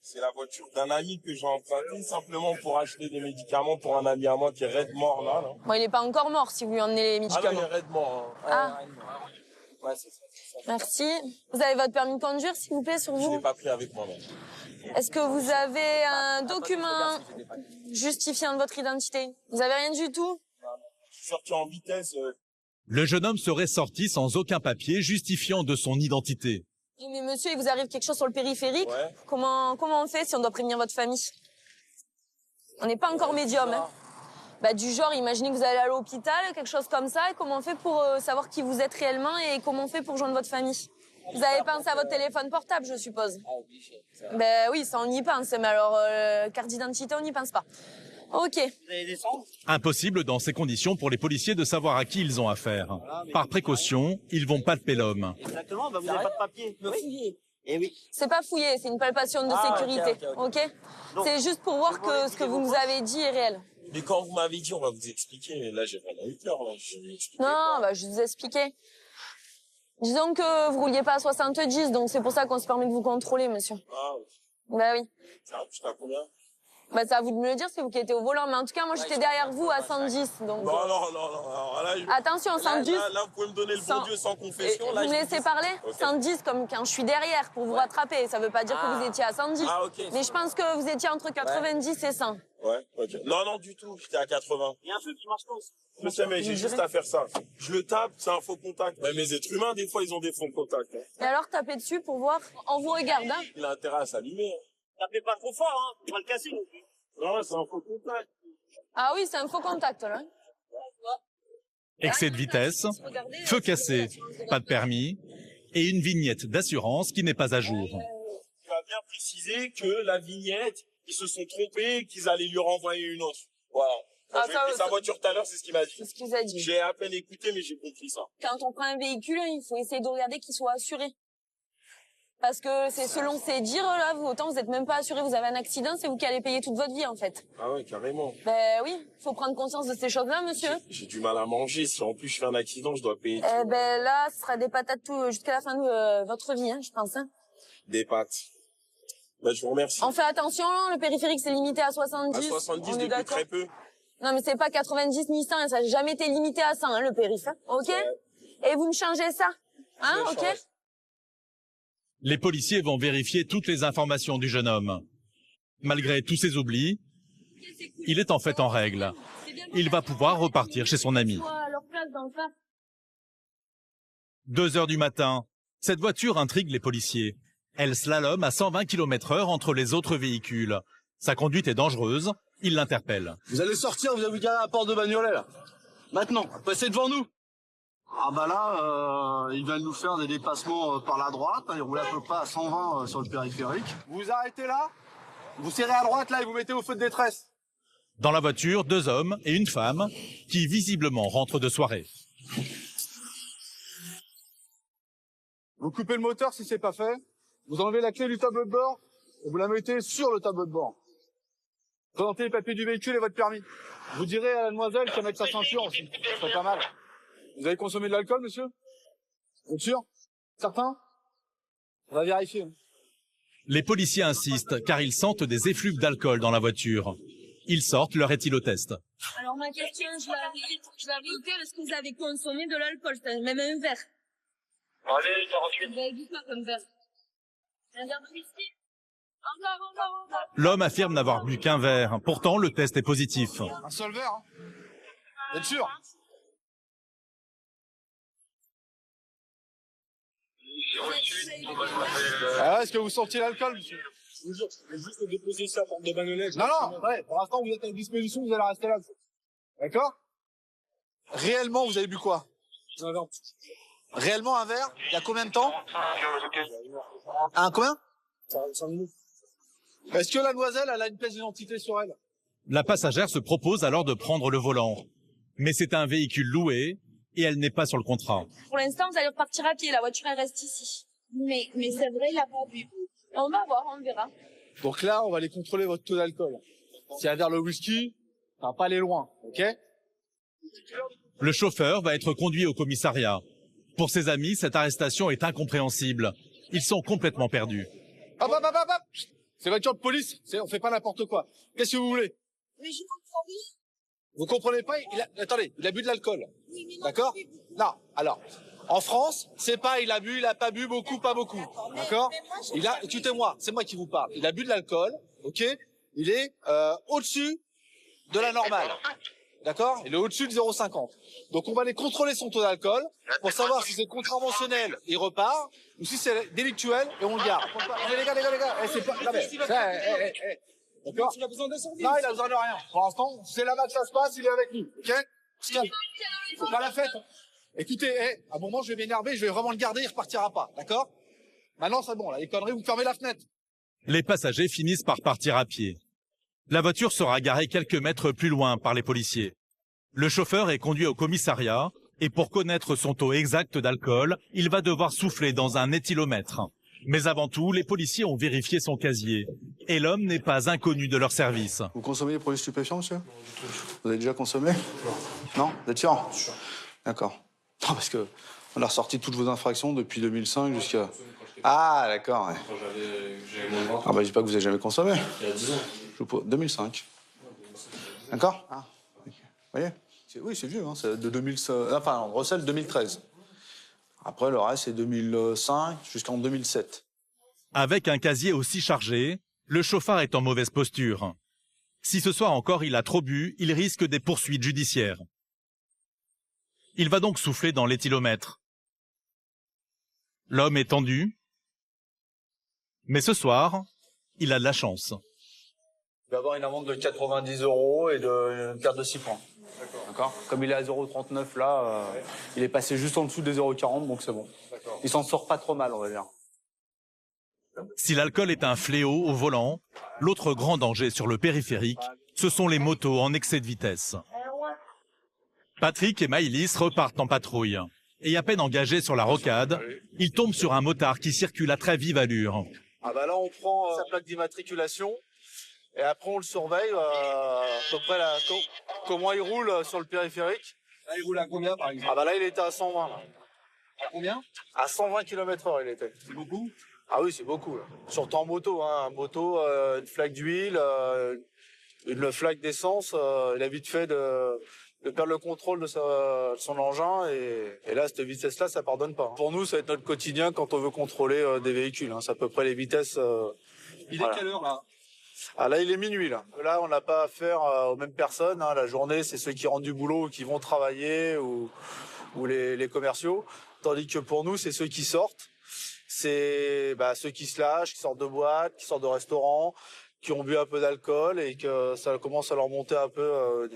C'est la voiture d'un ami que j'ai emprunté simplement pour acheter des médicaments pour un ami à moi qui est raide mort là. Bon, il n'est pas encore mort si vous lui emmenez les médicaments. Ah non, il est raide mort. Hein. Ah. Ouais, c'est ça. Merci. Vous avez votre permis de conduire, s'il vous plaît, sur vous? Je l'ai pas pris avec moi, même. Est-ce que vous avez un document justifiant de votre identité? Vous avez rien du tout? Je suis sorti en vitesse. Le jeune homme serait sorti sans aucun papier justifiant de son identité. Mais monsieur, il vous arrive quelque chose sur le périphérique? Ouais. Comment on fait si on doit prévenir votre famille? On n'est pas encore médium, hein. Bah, du genre, imaginez que vous allez à l'hôpital, quelque chose comme ça, et comment on fait pour savoir qui vous êtes réellement et comment on fait pour joindre votre famille? Vous avez pensé à votre téléphone portable, je suppose? Ben oui, ça on y pense, mais alors carte d'identité, on n'y pense pas. Ok. Vous allez descendre? Impossible dans ces conditions pour les policiers de savoir à qui ils ont affaire. Par précaution, ils vont palper l'homme. Exactement, bah vous n'avez pas de papier. Oui. Eh oui. C'est pas fouillé, c'est une palpation de sécurité, ok? C'est juste pour voir que ce que vous nous avez dit est réel. Mais quand vous m'avez dit, on va vous expliquer, mais là, j'ai vraiment eu peur. Là. Non, bah, je vous ai expliqué. Disons que vous rouliez pas à 70, donc c'est pour ça qu'on se permet de vous contrôler, monsieur. Ah oui. Bah oui. Ça va à combien? Bah, c'est à vous de me le dire, c'est vous qui étiez au volant. Mais en tout cas, moi, j'étais derrière vous à 110, donc... Non. Alors là, attention, 110... Là, vous pouvez me donner le bon Dieu sans confession. Là, vous me laissez parler? Okay. 110, comme quand je suis derrière, pour vous rattraper. Ça veut pas dire que vous étiez à 110. Ah, ok. Mais je pense que vous étiez entre 90 et 100. Ouais, ok. Non, non, du tout, j'étais à 80. Il y a un feu qui marche pas aussi. Je sais, mais j'ai juste à faire ça. Je le tape, c'est un faux contact. Mais mes êtres humains, des fois, ils ont des faux contacts. Hein. Et alors, tapez dessus pour voir. On vous regarde, hein. Il a intérêt à s'allumer. Hein. Tapez pas trop fort, hein. Tu vas le casser non plus. Non, c'est un faux contact. Ah oui, c'est un faux contact, là. Excès de vitesse, feu cassé, pas de permis et une vignette d'assurance qui n'est pas à jour. Tu as bien précisé que la vignette, ils se sont trompés, qu'ils allaient lui renvoyer une autre. Voilà. Quand j'ai pris sa voiture tout à l'heure, c'est ce qu'il m'a dit. C'est ce qu'il vous a dit. J'ai à peine écouté, mais j'ai compris ça. Quand on prend un véhicule, il faut essayer de regarder qu'il soit assuré. Parce que c'est selon ces dires, là, vous, autant vous n'êtes même pas assuré, vous avez un accident, c'est vous qui allez payer toute votre vie, en fait. Ah ouais, carrément. Ben oui, faut prendre conscience de ces choses-là, monsieur. J'ai du mal à manger. Si en plus je fais un accident, je dois payer. Eh ben là, ce sera des patates jusqu'à la fin de votre vie, hein, je pense. Hein. Des pâtes. Ben, je vous remercie. On fait attention, le périphérique c'est limité à 70. À 70 on est depuis d'accord. très peu. Non mais c'est pas 90 ni 100, ça n'a jamais été limité à 100, hein, le périph'. Hein, ok. Et vous me changez ça, hein, ok. Les policiers vont vérifier toutes les informations du jeune homme. Malgré tous ses oublis, il est en fait en règle. Il va pouvoir repartir chez son ami. 2 heures du matin, cette voiture intrigue les policiers. Elle slalome à 120 km/h entre les autres véhicules. Sa conduite est dangereuse, ils l'interpellent. Vous allez sortir, vous allez vous garer à la porte de Bagnolet, là. Maintenant, passez devant nous. Ah bah là, il va nous faire des dépassements par la droite, il roule à peu près à 120 sur le périphérique. Vous vous arrêtez là, vous serrez à droite là et vous mettez au feu de détresse. Dans la voiture, 2 hommes et une femme qui visiblement rentrent de soirée. Vous coupez le moteur si c'est pas fait, vous enlevez la clé du tableau de bord et vous la mettez sur le tableau de bord. Présentez les papiers du véhicule et votre permis. Vous direz à la demoiselle qu'elle mette sa ceinture aussi, ça serait pas mal. Vous avez consommé de l'alcool, monsieur? Vous êtes sûr? Certain? On va vérifier. Les policiers insistent car ils sentent des effluves d'alcool dans la voiture. Ils sortent leur éthylotest. Alors ma question, je la réitère, est-ce que vous avez consommé de l'alcool, même un verre? Allez, 48. Vous avez dit quoi comme verre? Un verre de whisky? Encore. L'homme affirme n'avoir bu qu'un verre. Pourtant, le test est positif. Un seul verre, hein? Vous êtes sûr? Ah, est-ce que vous sentiez l'alcool, monsieur? Je vais juste déposer ça pour de Bagnolet. Non, non, ouais, pour l'instant, vous êtes à disposition, vous allez rester là. D'accord? Réellement, vous avez bu quoi? Un verre. Réellement un verre? Il y a combien de temps? Un combien? 45 minutes. Est-ce que la demoiselle, elle a une pièce d'identité sur elle? La passagère se propose alors de prendre le volant. Mais c'est un véhicule loué et elle n'est pas sur le contrat. Pour l'instant, vous allez repartir à pied, la voiture elle reste ici. Mais c'est vrai, il a pas bu. On va voir, on verra. Donc là, on va aller contrôler votre taux d'alcool. Si elle a vers le whisky, ça va pas aller loin, ok? Le chauffeur va être conduit au commissariat. Pour ses amis, cette arrestation est incompréhensible. Ils sont complètement perdus. Hop, hop, hop, hop, hop. C'est voiture de police, on fait pas n'importe quoi. Qu'est-ce que vous voulez? Mais je comprends rien. Vous comprenez pas? Attendez, il a bu de l'alcool. D'accord? Non, alors, en France, c'est pas il a bu, il a pas bu, beaucoup, pas beaucoup. D'accord? Écoutez-moi, c'est moi qui vous parle. Il a bu de l'alcool, ok? Il est au-dessus de la normale. D'accord? Il est au-dessus de 0,50. Donc on va aller contrôler son taux d'alcool pour savoir si c'est contraventionnel, il repart, ou si c'est délictuel et on le garde. Mais les gars, c'est pas... Non, mais, d'accord? Il a besoin de sortir. Non, il a besoin de rien. Pour l'instant, c'est là-bas que ça se passe, il est avec nous. Ok? C'est pas la fête. Écoutez, à un moment, je vais m'énerver, je vais vraiment le garder, il repartira pas. D'accord? Maintenant, c'est bon, là, les conneries, vous fermez la fenêtre. Les passagers finissent par partir à pied. La voiture sera garée quelques mètres plus loin par les policiers. Le chauffeur est conduit au commissariat et pour connaître son taux exact d'alcool, il va devoir souffler dans un éthylomètre. Mais avant tout, les policiers ont vérifié son casier. Et l'homme n'est pas inconnu de leur service. Vous consommez des produits stupéfiants, monsieur? Vous avez déjà consommé? Non? Vous êtes sûr? D'accord. Non, parce que on a ressorti toutes vos infractions depuis 2005 jusqu'à... Ah, d'accord, ouais. Ah bah, je dis pas que vous avez jamais consommé. Il y a 10 ans. 2005. D'accord? Ah, ok. Vous voyez? Oui, c'est vieux, hein. C'est de 2005... Enfin, on recèle 2013. Après, le reste, c'est 2005 jusqu'en 2007. Avec un casier aussi chargé, le chauffard est en mauvaise posture. Si ce soir encore il a trop bu, il risque des poursuites judiciaires. Il va donc souffler dans l'éthylomètre. L'homme est tendu, mais ce soir, il a de la chance. Il va avoir une amende de 90 € et une perte de 6 points. D'accord. Comme il est à 0,39 là, il est passé juste en dessous des 0,40, donc c'est bon. Il s'en sort pas trop mal, on va dire. Si l'alcool est un fléau au volant, l'autre grand danger sur le périphérique, ce sont les motos en excès de vitesse. Patrick et Maïlis repartent en patrouille. Et à peine engagés sur la rocade, ils tombent sur un motard qui circule à très vive allure. Ah bah là, on prend sa plaque d'immatriculation et après on le surveille à peu près comment il roule sur le périphérique. Là, il roule à combien par exemple? Ah bah là, il était à 120. Là. À combien? À 120 km/h, il était. C'est beaucoup? Ah oui, c'est beaucoup. Là. Surtout en moto. Hein. Moto, une flaque d'huile, une flaque d'essence. Il a vite fait de perdre le contrôle de son engin. Et là, cette vitesse-là, ça pardonne pas. Pour nous, ça va être notre quotidien quand on veut contrôler des véhicules. Hein. C'est à peu près les vitesses. Il est quelle heure là? Ah là, il est minuit. Là, on n'a pas affaire aux mêmes personnes. Hein. La journée, c'est ceux qui rentrent du boulot ou qui vont travailler ou les commerciaux. Tandis que pour nous, c'est ceux qui sortent. C'est ceux qui se lâchent, qui sortent de boîte, qui sortent de restaurants, qui ont bu un peu d'alcool et que ça commence à leur monter un peu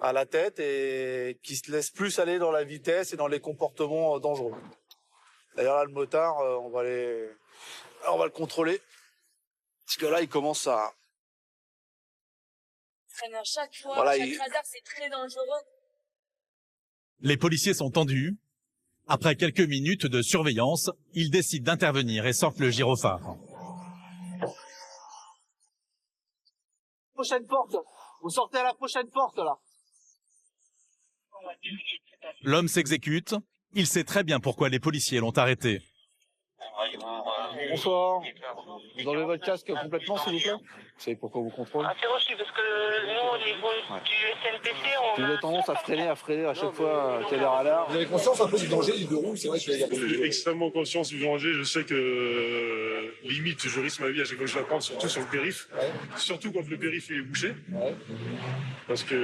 à la tête et qui se laissent plus aller dans la vitesse et dans les comportements dangereux. D'ailleurs, là, le motard, on va le contrôler. Parce que là, il commence à... À chaque fois, Voilà, chaque radar, c'est très dangereux. Les policiers sont tendus. Après quelques minutes de surveillance, ils décident d'intervenir et sortent le gyrophare. Prochaine porte. Vous sortez à la prochaine porte, là. L'homme s'exécute. Il sait très bien pourquoi les policiers l'ont arrêté. Bonsoir. Vous enlevez votre casque complètement, s'il vous plaît? Vous savez pourquoi vous contrôlez? C'est reçu parce que nous, au niveau du SNPC, Vous avez tendance à freiner à chaque fois qu'il y a des radars. Vous avez conscience un peu du danger du deux roues? C'est vrai que je suis extrêmement conscient du danger. Je sais que limite, je risque ma vie à chaque fois que je la prends, surtout sur le périph'. Ouais. Surtout quand le périph' est bouché. Ouais. Parce que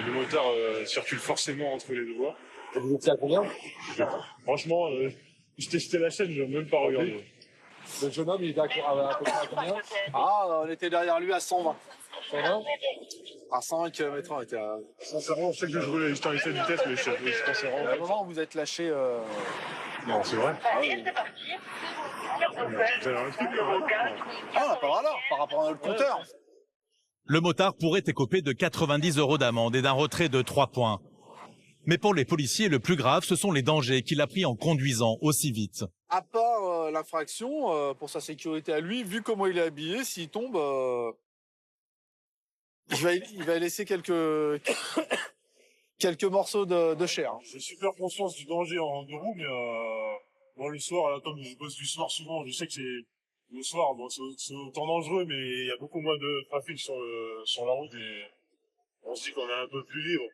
les motards circulent forcément entre les deux voies. Et vous étiez à combien? Franchement, je testais la chaîne, je n'ai même pas regardé. Le jeune homme, il était à peu près à combien? Ah, on était derrière lui à 120. 120? À 120 km/h, on était à... Sincèrement, je sais que je roulais juste en excès de vitesse, mais je pensais vraiment... À un moment, vous êtes lâché... Non, c'est vrai. Ah, oui. Vous avez un truc, Ah, on n'a pas radar par rapport à notre compteur. Le motard pourrait écoper de 90 € d'amende et d'un retrait de 3 points. Mais pour les policiers, le plus grave, ce sont les dangers qu'il a pris en conduisant aussi vite. À part l'infraction, pour sa sécurité à lui, vu comment il est habillé, s'il tombe, il va laisser quelques morceaux de chair. J'ai super conscience du danger en deux roues, mais moi le soir, là, comme je bosse du soir souvent, je sais que c'est le soir, bon, c'est autant dangereux, mais il y a beaucoup moins de trafic sur la route et on se dit qu'on est un peu plus libre.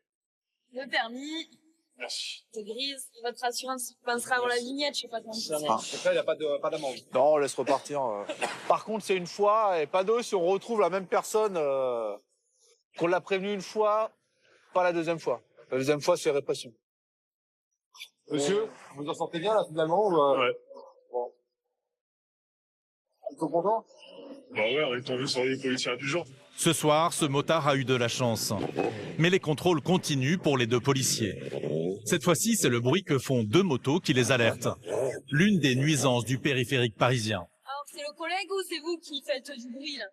Le permis. Merci. C'est grise. Votre assurance pensera avant la vignette, je sais pas comment ça marche. Après, il n'y a pas d'amende. Non, on laisse repartir. Par contre, c'est une fois, et pas deux, si on retrouve la même personne, qu'on l'a prévenu une fois, pas la deuxième fois. La deuxième fois, c'est répression. Monsieur, vous en sortez bien, là, finalement, ou Ouais. Bon. Ils sont contents? Bah ouais, on est tombé sur les policiers du genre. Ce soir, ce motard a eu de la chance. Mais les contrôles continuent pour les deux policiers. Cette fois-ci, c'est le bruit que font deux motos qui les alertent. L'une des nuisances du périphérique parisien. Alors, c'est le collègue ou c'est vous qui faites du bruit, là?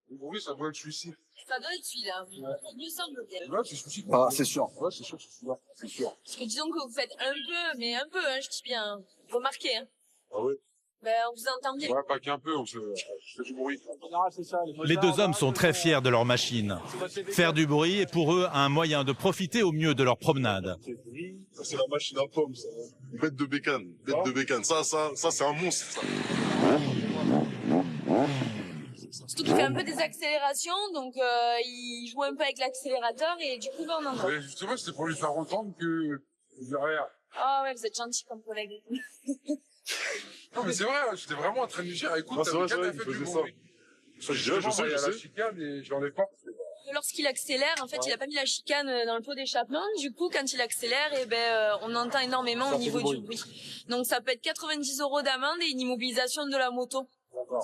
Le bruit, ça doit être celui-ci. Ça doit être celui-là. Il me semble bien. Ouais, c'est celui-ci. Ah, c'est sûr. Ouais, c'est sûr, c'est celui-là. C'est sûr. Parce que disons que vous faites un peu, hein, je dis bien. Remarquez, hein. Ah oui? Ben, on vous entend bien. Ouais, pas qu'un peu, on fait du bruit. Les deux hommes sont très fiers de leur machine. Faire du bruit est pour eux un moyen de profiter au mieux de leur promenade. Ça, c'est la machine à pommes, ça. Bête de bécane. Bête de bécane. Ça, c'est un monstre, ça. Surtout qu'il fait un peu des accélérations, donc il joue un peu avec l'accélérateur et du coup, ben, on entend. Ouais, justement, c'était pour lui faire entendre que derrière. Ah ouais, vous êtes gentil comme collègue. Non, mais c'est vrai, j'étais vraiment en train de lui dire, écoute, c'est vrai, t'as fait du bruit. Ça, je sais. La chicane et je l'enlève pas. Lorsqu'il accélère, en fait, il a pas mis la chicane dans le pot d'échappement. Du coup, quand il accélère, on entend énormément au niveau du bruit. Donc, ça peut être 90 € d'amende et une immobilisation de la moto.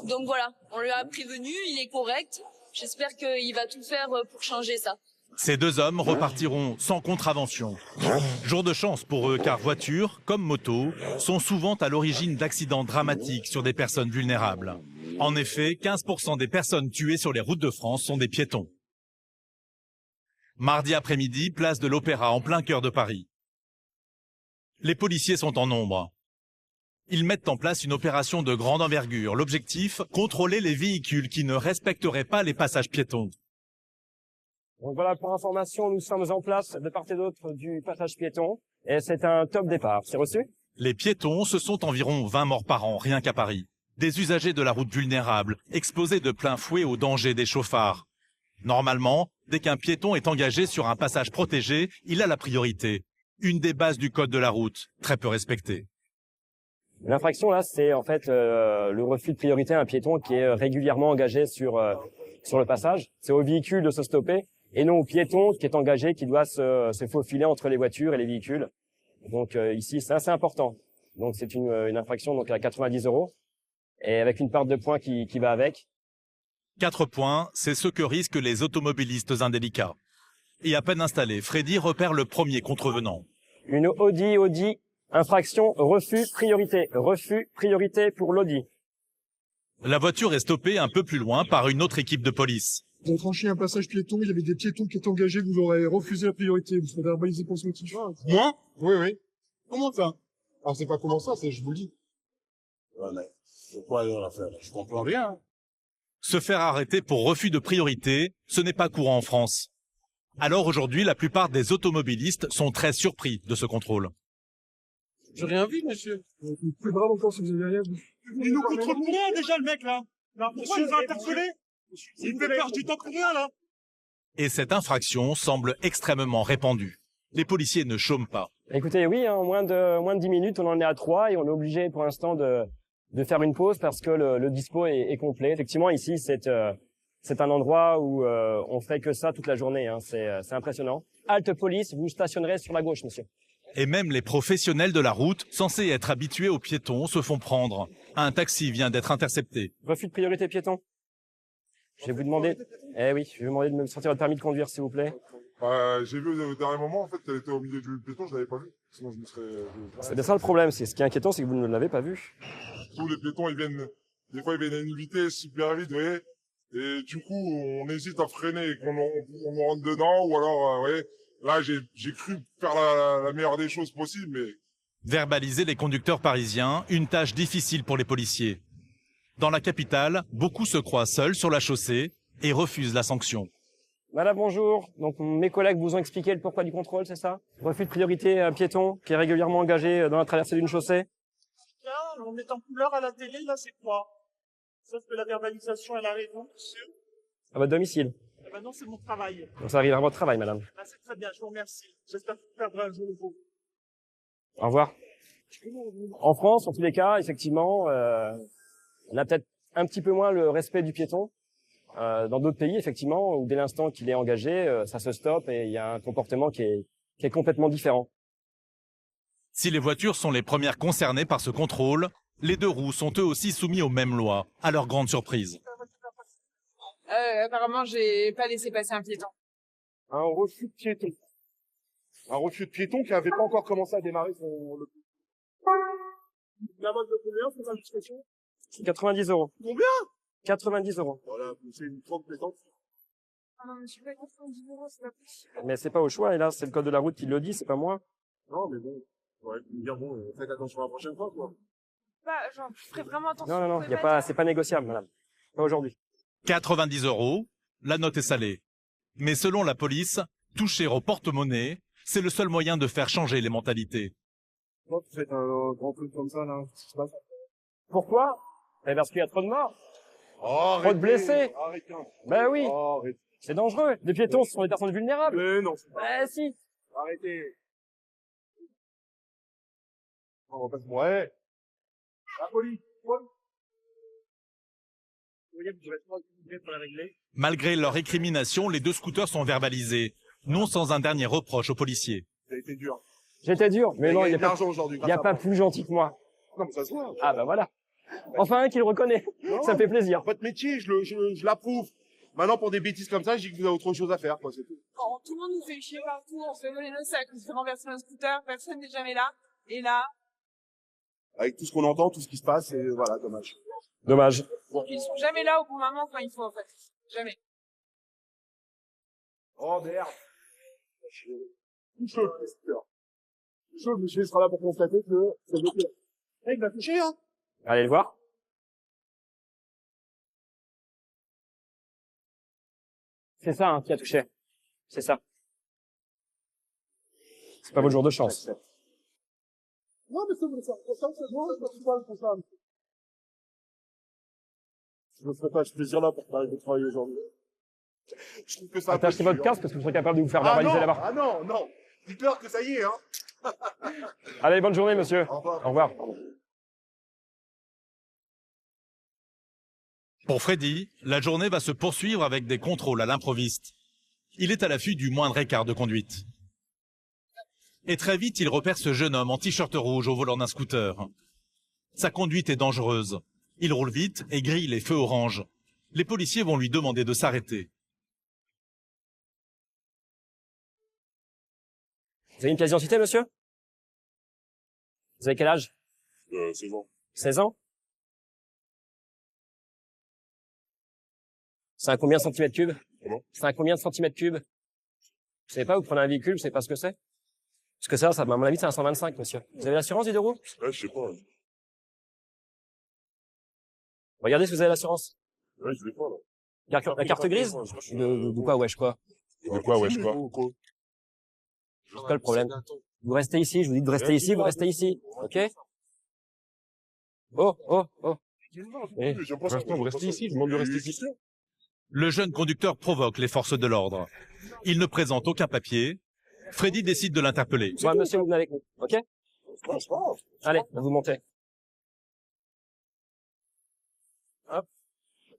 Donc voilà, on lui a prévenu, il est correct. J'espère qu'il va tout faire pour changer ça. Ces deux hommes repartiront sans contravention. Jour de chance pour eux, car voitures, comme motos, sont souvent à l'origine d'accidents dramatiques sur des personnes vulnérables. En effet, 15% des personnes tuées sur les routes de France sont des piétons. Mardi après-midi, place de l'Opéra, en plein cœur de Paris. Les policiers sont en nombre. Ils mettent en place une opération de grande envergure. L'objectif, contrôler les véhicules qui ne respecteraient pas les passages piétons. Donc voilà, pour information, nous sommes en place de part et d'autre du passage piéton et c'est un top départ. C'est reçu? Les piétons, ce sont environ 20 morts par an, rien qu'à Paris. Des usagers de la route vulnérables, exposés de plein fouet aux dangers des chauffards. Normalement, dès qu'un piéton est engagé sur un passage protégé, il a la priorité. Une des bases du code de la route, très peu respectée. L'infraction, là, c'est en fait le refus de priorité à un piéton qui est régulièrement engagé sur le passage. C'est au véhicule de se stopper et non au piéton qui est engagé, qui doit se faufiler entre les voitures et les véhicules. Donc ici, c'est assez important. Donc c'est une infraction donc à 90 € et avec une part de points qui va avec. 4 points, c'est ce que risquent les automobilistes indélicats. Et à peine installé, Freddy repère le premier contrevenant. Une Audi, infraction, refus, priorité pour l'Audi. La voiture est stoppée un peu plus loin par une autre équipe de police. Vous avez franchi un passage piéton, il y avait des piétons qui étaient engagés, vous aurez refusé la priorité, vous serez verbalisé pour ce motif. Moi? Oui. Comment ça? Alors c'est pas comment ça, c'est je vous le dis. Ouais, mais c'est quoi l'affaire? Je comprends rien. Se faire arrêter pour refus de priorité, ce n'est pas courant en France. Alors aujourd'hui, la plupart des automobilistes sont très surpris de ce contrôle. J'ai rien vu, monsieur. C'est vraiment quand si vous avez rien vu. Il nous contrôle combien déjà le mec là? Pourquoi il nous a interpellés? Il fait perdre du temps combien là? Et cette infraction semble extrêmement répandue. Les policiers ne chôment pas. Écoutez, oui, en moins de 10 minutes, on en est à 3 et on est obligé pour l'instant de faire une pause parce que le dispo est complet. Effectivement, ici, c'est un endroit où on fait que ça toute la journée. Hein. C'est impressionnant. Halte police, vous stationnerez sur la gauche, monsieur. Et même les professionnels de la route, censés être habitués aux piétons, se font prendre. Un taxi vient d'être intercepté. Refus de priorité piéton. Je vais vous demander... je vais vous demander de me sortir votre permis de conduire, s'il vous plaît. J'ai vu au dernier moment, en fait, qu'elle était au milieu du piéton, je l'avais pas vu. Sinon, je me serais... C'est bien ça le problème. Ce qui est inquiétant, c'est que vous ne l'avez pas vu. Tous les piétons, des fois, ils viennent à une vitesse super vite, vous voyez. Et du coup, on hésite à freiner et qu'on rentre dedans, ou alors, vous voyez. Là, j'ai cru faire la meilleure des choses possibles, mais... Verbaliser les conducteurs parisiens, une tâche difficile pour les policiers. Dans la capitale, beaucoup se croient seuls sur la chaussée et refusent la sanction. Madame, bonjour. Donc, mes collègues vous ont expliqué le pourquoi du contrôle, c'est ça? Refus de priorité à un piéton qui est régulièrement engagé dans la traversée d'une chaussée. Là, on est en couleur à la télé, là, c'est quoi? Sauf que la verbalisation, elle arrive, monsieur. À votre domicile. Eh ben non, c'est mon travail. Donc, ça arrive à votre travail, madame. Ah, c'est très bien, je vous remercie. J'espère que vous perdrez un jour le beau. Au revoir. En France, en tous les cas, effectivement, on a peut-être un petit peu moins le respect du piéton. Dans d'autres pays, effectivement, où dès l'instant qu'il est engagé, ça se stoppe et il y a un comportement qui est complètement différent. Si les voitures sont les premières concernées par ce contrôle, les deux roues sont eux aussi soumis aux mêmes lois, à leur grande surprise. Apparemment, j'ai pas laissé passer un piéton. Un refus de piéton. Un refus de piéton qui avait pas encore commencé à démarrer son... La mode de combien, c'est ma discussion? 90 €. Combien? 90 €. Voilà, c'est une trompe pétante. Ah non, mais je suis pas 90 €, c'est pas possible. Mais c'est pas au choix, et là, c'est le code de la route qui le dit, c'est pas moi. Non, mais bon, ouais, me dire bon, faites attention la prochaine fois, quoi. Bah, genre, je ferai vraiment attention. Non, c'est pas négociable, madame. Pas aujourd'hui. 90 €, la note est salée. Mais selon la police, toucher au porte-monnaie, c'est le seul moyen de faire changer les mentalités. Pourquoi vous faites un grand truc comme ça, là? Qu'est-ce qui se passe? Pourquoi? Parce qu'il y a trop de morts. Arrêtez, trop de blessés. Arrêtez. Ben oui. Arrêtez. C'est dangereux. Les piétons, ce sont des personnes vulnérables. Mais non. Ben si. Arrêtez. Ouais. La police. Malgré leur récrimination, les deux scooters sont verbalisés, non sans un dernier reproche aux policiers. Ça a été dur. J'étais dur, mais non, il n'y a pas, aujourd'hui. il y a pas plus gentil que moi. Non, mais ça se voit. Ah bah voilà. Enfin un qui le reconnaît, ça me fait plaisir. Votre métier, je l'approuve. Maintenant, pour des bêtises comme ça, je dis que vous avez autre chose à faire, quoi, c'est tout. Quand tout le monde nous fait chier partout, on se fait voler nos sacs, on se fait renverser nos scooters, personne n'est jamais là. Et là, Avec tout ce qu'on entend, tout ce qui se passe, et voilà, dommage. Dommage. ils sont jamais là au bon moment quand il faut, en fait. Jamais. Oh merde. Chaud, le monsieur sera là pour constater que c'est bloqué. Il va toucher, hein. Allez le voir. C'est ça hein, qui a touché. C'est ça. C'est pas votre jour de chance. Non, mais c'est ça. Je me ferai pas ce plaisir-là pour t'arriver de travailler aujourd'hui. Je trouve que ça. Attachez votre casque parce que vous serez capable de vous faire verbaliser là-bas. Ah non, non. Dites-leur que ça y est, hein. Allez, bonne journée, monsieur. Au revoir. Pour Freddy, la journée va se poursuivre avec des contrôles à l'improviste. Il est à l'affût du moindre écart de conduite. Et très vite, il repère ce jeune homme en t-shirt rouge au volant d'un scooter. Sa conduite est dangereuse. Il roule vite et grille les feux orange. Les policiers vont lui demander de s'arrêter. Vous avez une pièce d'identité, monsieur? Vous avez quel âge? 16 ans. 16 ans? C'est à combien de centimètres cubes? C'est à combien de centimètres cubes? Vous savez pas, vous prenez un véhicule, vous savez pas ce que c'est? Parce que ça, à mon avis, c'est un 125, monsieur. Vous avez l'assurance des deux roues? Ouais, je sais pas. Regardez si vous avez l'assurance. Ouais, je l'ai pas, là. La carte grise? De quoi, wesh, quoi? De quoi, wesh, quoi? C'est quoi le problème? Vous restez ici, je vous dis de rester ici, vous restez ici. Ok? Oh. Pour l'instant, vous restez ici, je vous demande de rester ici. Le jeune conducteur provoque les forces de l'ordre. Il ne présente aucun papier. Freddy décide de l'interpeller. Ouais, monsieur, vous venez avec nous, ok? Allez, vous montez. Hop.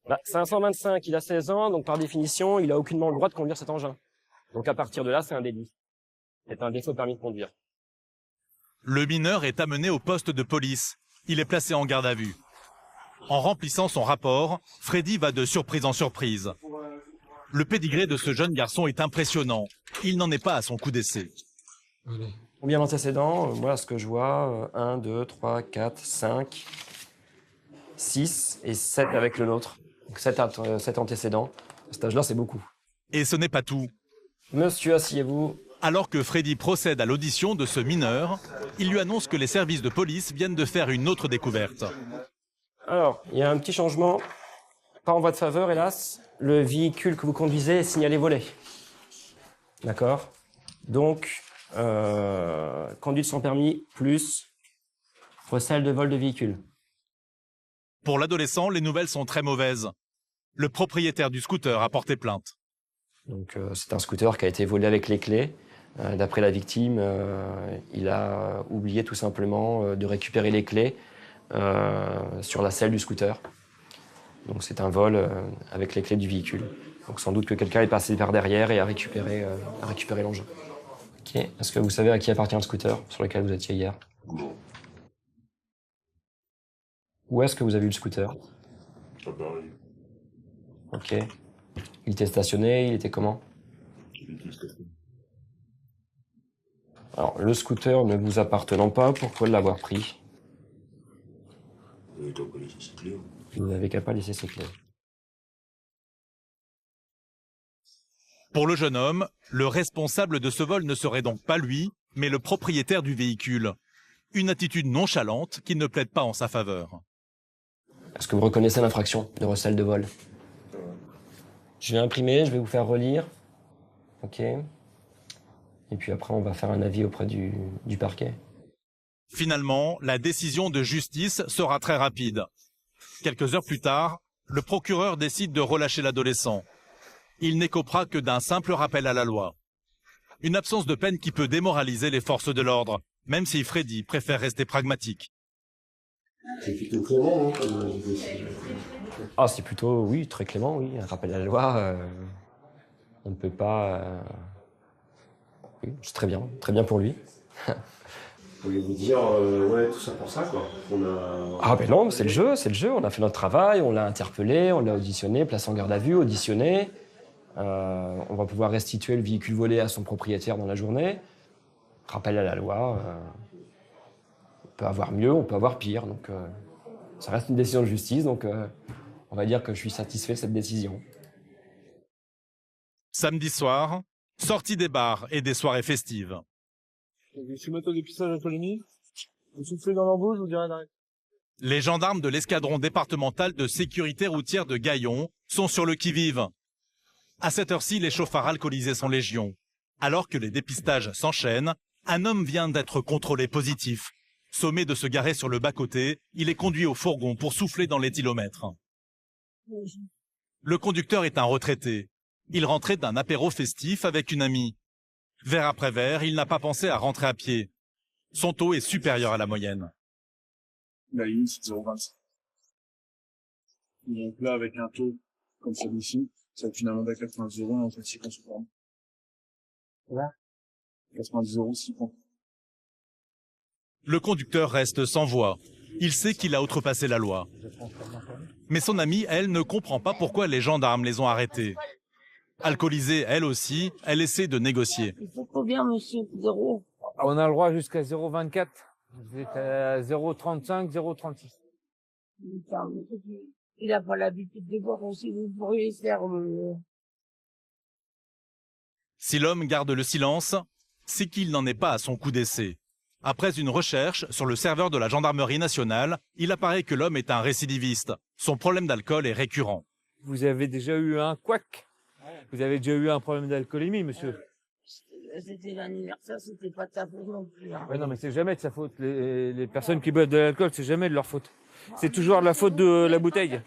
Là, c'est un 125, il a 16 ans, donc par définition, il a aucunement le droit de conduire cet engin. Donc à partir de là, c'est un délit. C'est un défaut de permis de conduire. Le mineur est amené au poste de police. Il est placé en garde à vue. En remplissant son rapport, Freddy va de surprise en surprise. Le pédigré de ce jeune garçon est impressionnant. Il n'en est pas à son coup d'essai. Combien d'antécédents? Voilà ce que je vois. 1, 2, 3, 4, 5, 6 et 7 avec le nôtre. Donc 7 antécédents. À cet âge-là, c'est beaucoup. Et ce n'est pas tout. Monsieur, asseyez-vous. Alors que Freddy procède à l'audition de ce mineur, il lui annonce que les services de police viennent de faire une autre découverte. Alors, il y a un petit changement. Pas en votre faveur, hélas. Le véhicule que vous conduisez est signalé volé. D'accord? Donc, conduite sans permis plus recel de vol de véhicule. Pour l'adolescent, les nouvelles sont très mauvaises. Le propriétaire du scooter a porté plainte. Donc, c'est un scooter qui a été volé avec les clés. D'après la victime, il a oublié tout simplement de récupérer les clés sur la selle du scooter. Donc c'est un vol avec les clés du véhicule. Donc sans doute que quelqu'un est passé par derrière et a récupéré l'engin. Ok. Est-ce que vous savez à qui appartient le scooter sur lequel vous étiez hier? Où est-ce que vous avez eu le scooter? À Paris. Ok. Il était stationné, il était comment? Il était stationné. Alors, le scooter ne vous appartenant pas, pourquoi l'avoir pris? Vous n'avez qu'à pas laisser ses clés. Pour le jeune homme, le responsable de ce vol ne serait donc pas lui, mais le propriétaire du véhicule. Une attitude nonchalante qui ne plaide pas en sa faveur. Est-ce que vous reconnaissez l'infraction de recel de vol? Je vais imprimer, je vais vous faire relire. Ok. Et puis après, on va faire un avis auprès du parquet. Finalement, la décision de justice sera très rapide. Quelques heures plus tard, le procureur décide de relâcher l'adolescent. Il n'écopera que d'un simple rappel à la loi. Une absence de peine qui peut démoraliser les forces de l'ordre, même si Freddy préfère rester pragmatique. C'est plutôt clairement, hein, Ah, c'est plutôt, oui, très clément, oui. Un rappel à la loi, on ne peut pas... Oui, c'est très bien pour lui. Voulez-vous dire, ouais, tout ça pour ça, quoi. Ah ben non, c'est le jeu, on a fait notre travail, on l'a interpellé, on l'a auditionné, placé en garde à vue, auditionné. On va pouvoir restituer le véhicule volé à son propriétaire dans la journée. Rappel à la loi, on peut avoir mieux, on peut avoir pire, donc ça reste une décision de justice, donc on va dire que je suis satisfait de cette décision. Samedi soir, sortie des bars et des soirées festives. Je suis moto dépistage alcoolémie. Vous soufflez dans leur bouche, je vous dirai d'arrêter. Les gendarmes de l'escadron départemental de sécurité routière de Gaillon sont sur le qui-vive. À cette heure-ci, les chauffards alcoolisés sont légion. Alors que les dépistages s'enchaînent, un homme vient d'être contrôlé positif. Sommé de se garer sur le bas-côté, il est conduit au fourgon pour souffler dans l'éthylomètre. Le conducteur est un retraité. Il rentrait d'un apéro festif avec une amie. Verre après verre, il n'a pas pensé à rentrer à pied. Son taux est supérieur à la moyenne. La limite, c'est 0,25. Donc là, avec un taux comme celui-ci, ça va être une amende à 90 €, en fait, 6 points sur permis. Voilà. 90 €, 6 points. Le conducteur reste sans voix. Il sait qu'il a outrepassé la loi. Mais son amie, elle, ne comprend pas pourquoi les gendarmes les ont arrêtés. Alcoolisée, elle aussi, elle essaie de négocier. Il faut combien, monsieur? 0. On a le droit jusqu'à 0,24. Vous êtes à 0,35, 0,36. Il n'a pas l'habitude de boire aussi, vous pourriez faire Si l'homme garde le silence, c'est qu'il n'en est pas à son coup d'essai. Après une recherche sur le serveur de la gendarmerie nationale, il apparaît que l'homme est un récidiviste. Son problème d'alcool est récurrent. Vous avez déjà eu un couac? Vous avez déjà eu un problème d'alcoolémie, monsieur? C'était l'anniversaire, c'était pas de ta faute non plus. Hein. Ouais, non, mais c'est jamais de sa faute. Les personnes qui boivent de l'alcool, c'est jamais de leur faute. C'est toujours de la faute de la bouteille.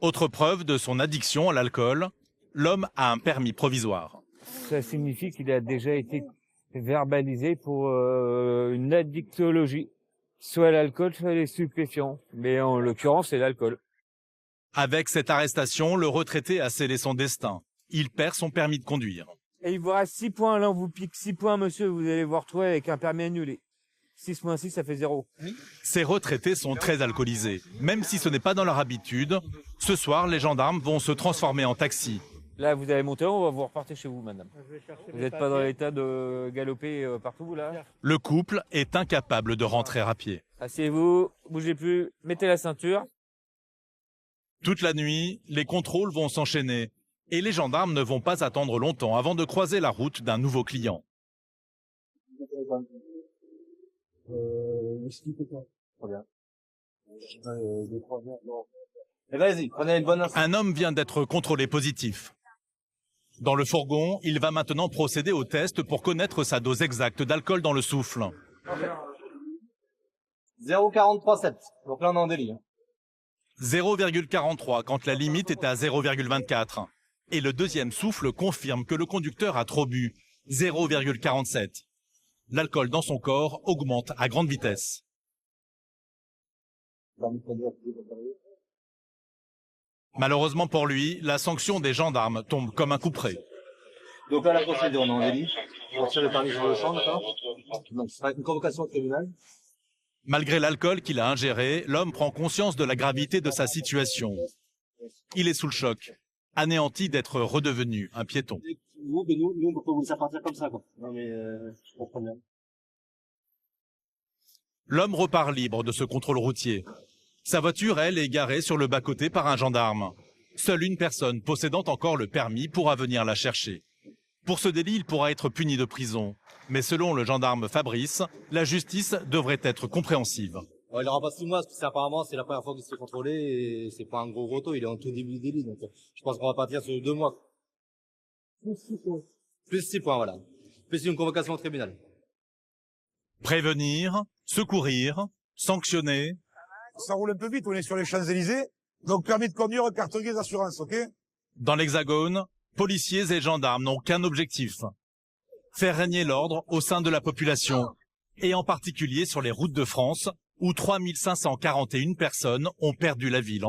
Autre preuve de son addiction à l'alcool, l'homme a un permis provisoire. Ça signifie qu'il a déjà été verbalisé pour une addictologie. Soit l'alcool, soit les stupéfiants. Mais en l'occurrence, c'est l'alcool. Avec cette arrestation, le retraité a scellé son destin. Il perd son permis de conduire. Et il vous reste 6 points. Là, on vous pique 6 points, monsieur. Vous allez vous retrouver avec un permis annulé. 6 moins 6, ça fait 0. Ces retraités sont très alcoolisés. Même si ce n'est pas dans leur habitude, ce soir, les gendarmes vont se transformer en taxi. Là, vous allez monter, on va vous repartir chez vous, madame. Vous n'êtes pas dans l'état de galoper partout, là? Le couple est incapable de rentrer à pied. Asseyez-vous, bougez plus, mettez la ceinture. Toute la nuit, les contrôles vont s'enchaîner. Et les gendarmes ne vont pas attendre longtemps avant de croiser la route d'un nouveau client. Vas-y, prenez une bonne info. Un homme vient d'être contrôlé positif. Dans le fourgon, il va maintenant procéder au test pour connaître sa dose exacte d'alcool dans le souffle. 0,437. Donc là, on est en délit. 0,43 quand la limite est à 0,24. Et le deuxième souffle confirme que le conducteur a trop bu, 0,47. L'alcool dans son corps augmente à grande vitesse. Malheureusement pour lui, la sanction des gendarmes tombe comme un couperet. Donc là, la procédure, on est en délit. On retire le permis sur le champ, d'accord? Donc ce sera une convocation au tribunal. Malgré l'alcool qu'il a ingéré, l'homme prend conscience de la gravité de sa situation. Il est sous le choc, anéanti d'être redevenu un piéton. Nous, on peut pas vous laisser partir comme ça, quoi. Non, mais, je comprends bien. L'homme repart libre de ce contrôle routier. Sa voiture, elle, est garée sur le bas-côté par un gendarme. Seule une personne possédant encore le permis pourra venir la chercher. Pour ce délit, il pourra être puni de prison. Mais selon le gendarme Fabrice, la justice devrait être compréhensive. Ouais, il aura pas 6 mois, parce que apparemment, c'est la première fois qu'il se fait contrôler, et c'est pas un gros taux, il est en tout début du délit, donc je pense qu'on va partir sur 2 mois. Plus 6 points. Plus 6 points, voilà. Plus une convocation au tribunal. Prévenir, secourir, sanctionner. Ça roule un peu vite, on est sur les Champs-Élysées, donc permis de conduire, carte grise, assurance, ok? Dans l'Hexagone, policiers et gendarmes n'ont qu'un objectif. Faire régner l'ordre au sein de la population, et en particulier sur les routes de France, où 3541 personnes ont perdu la vie.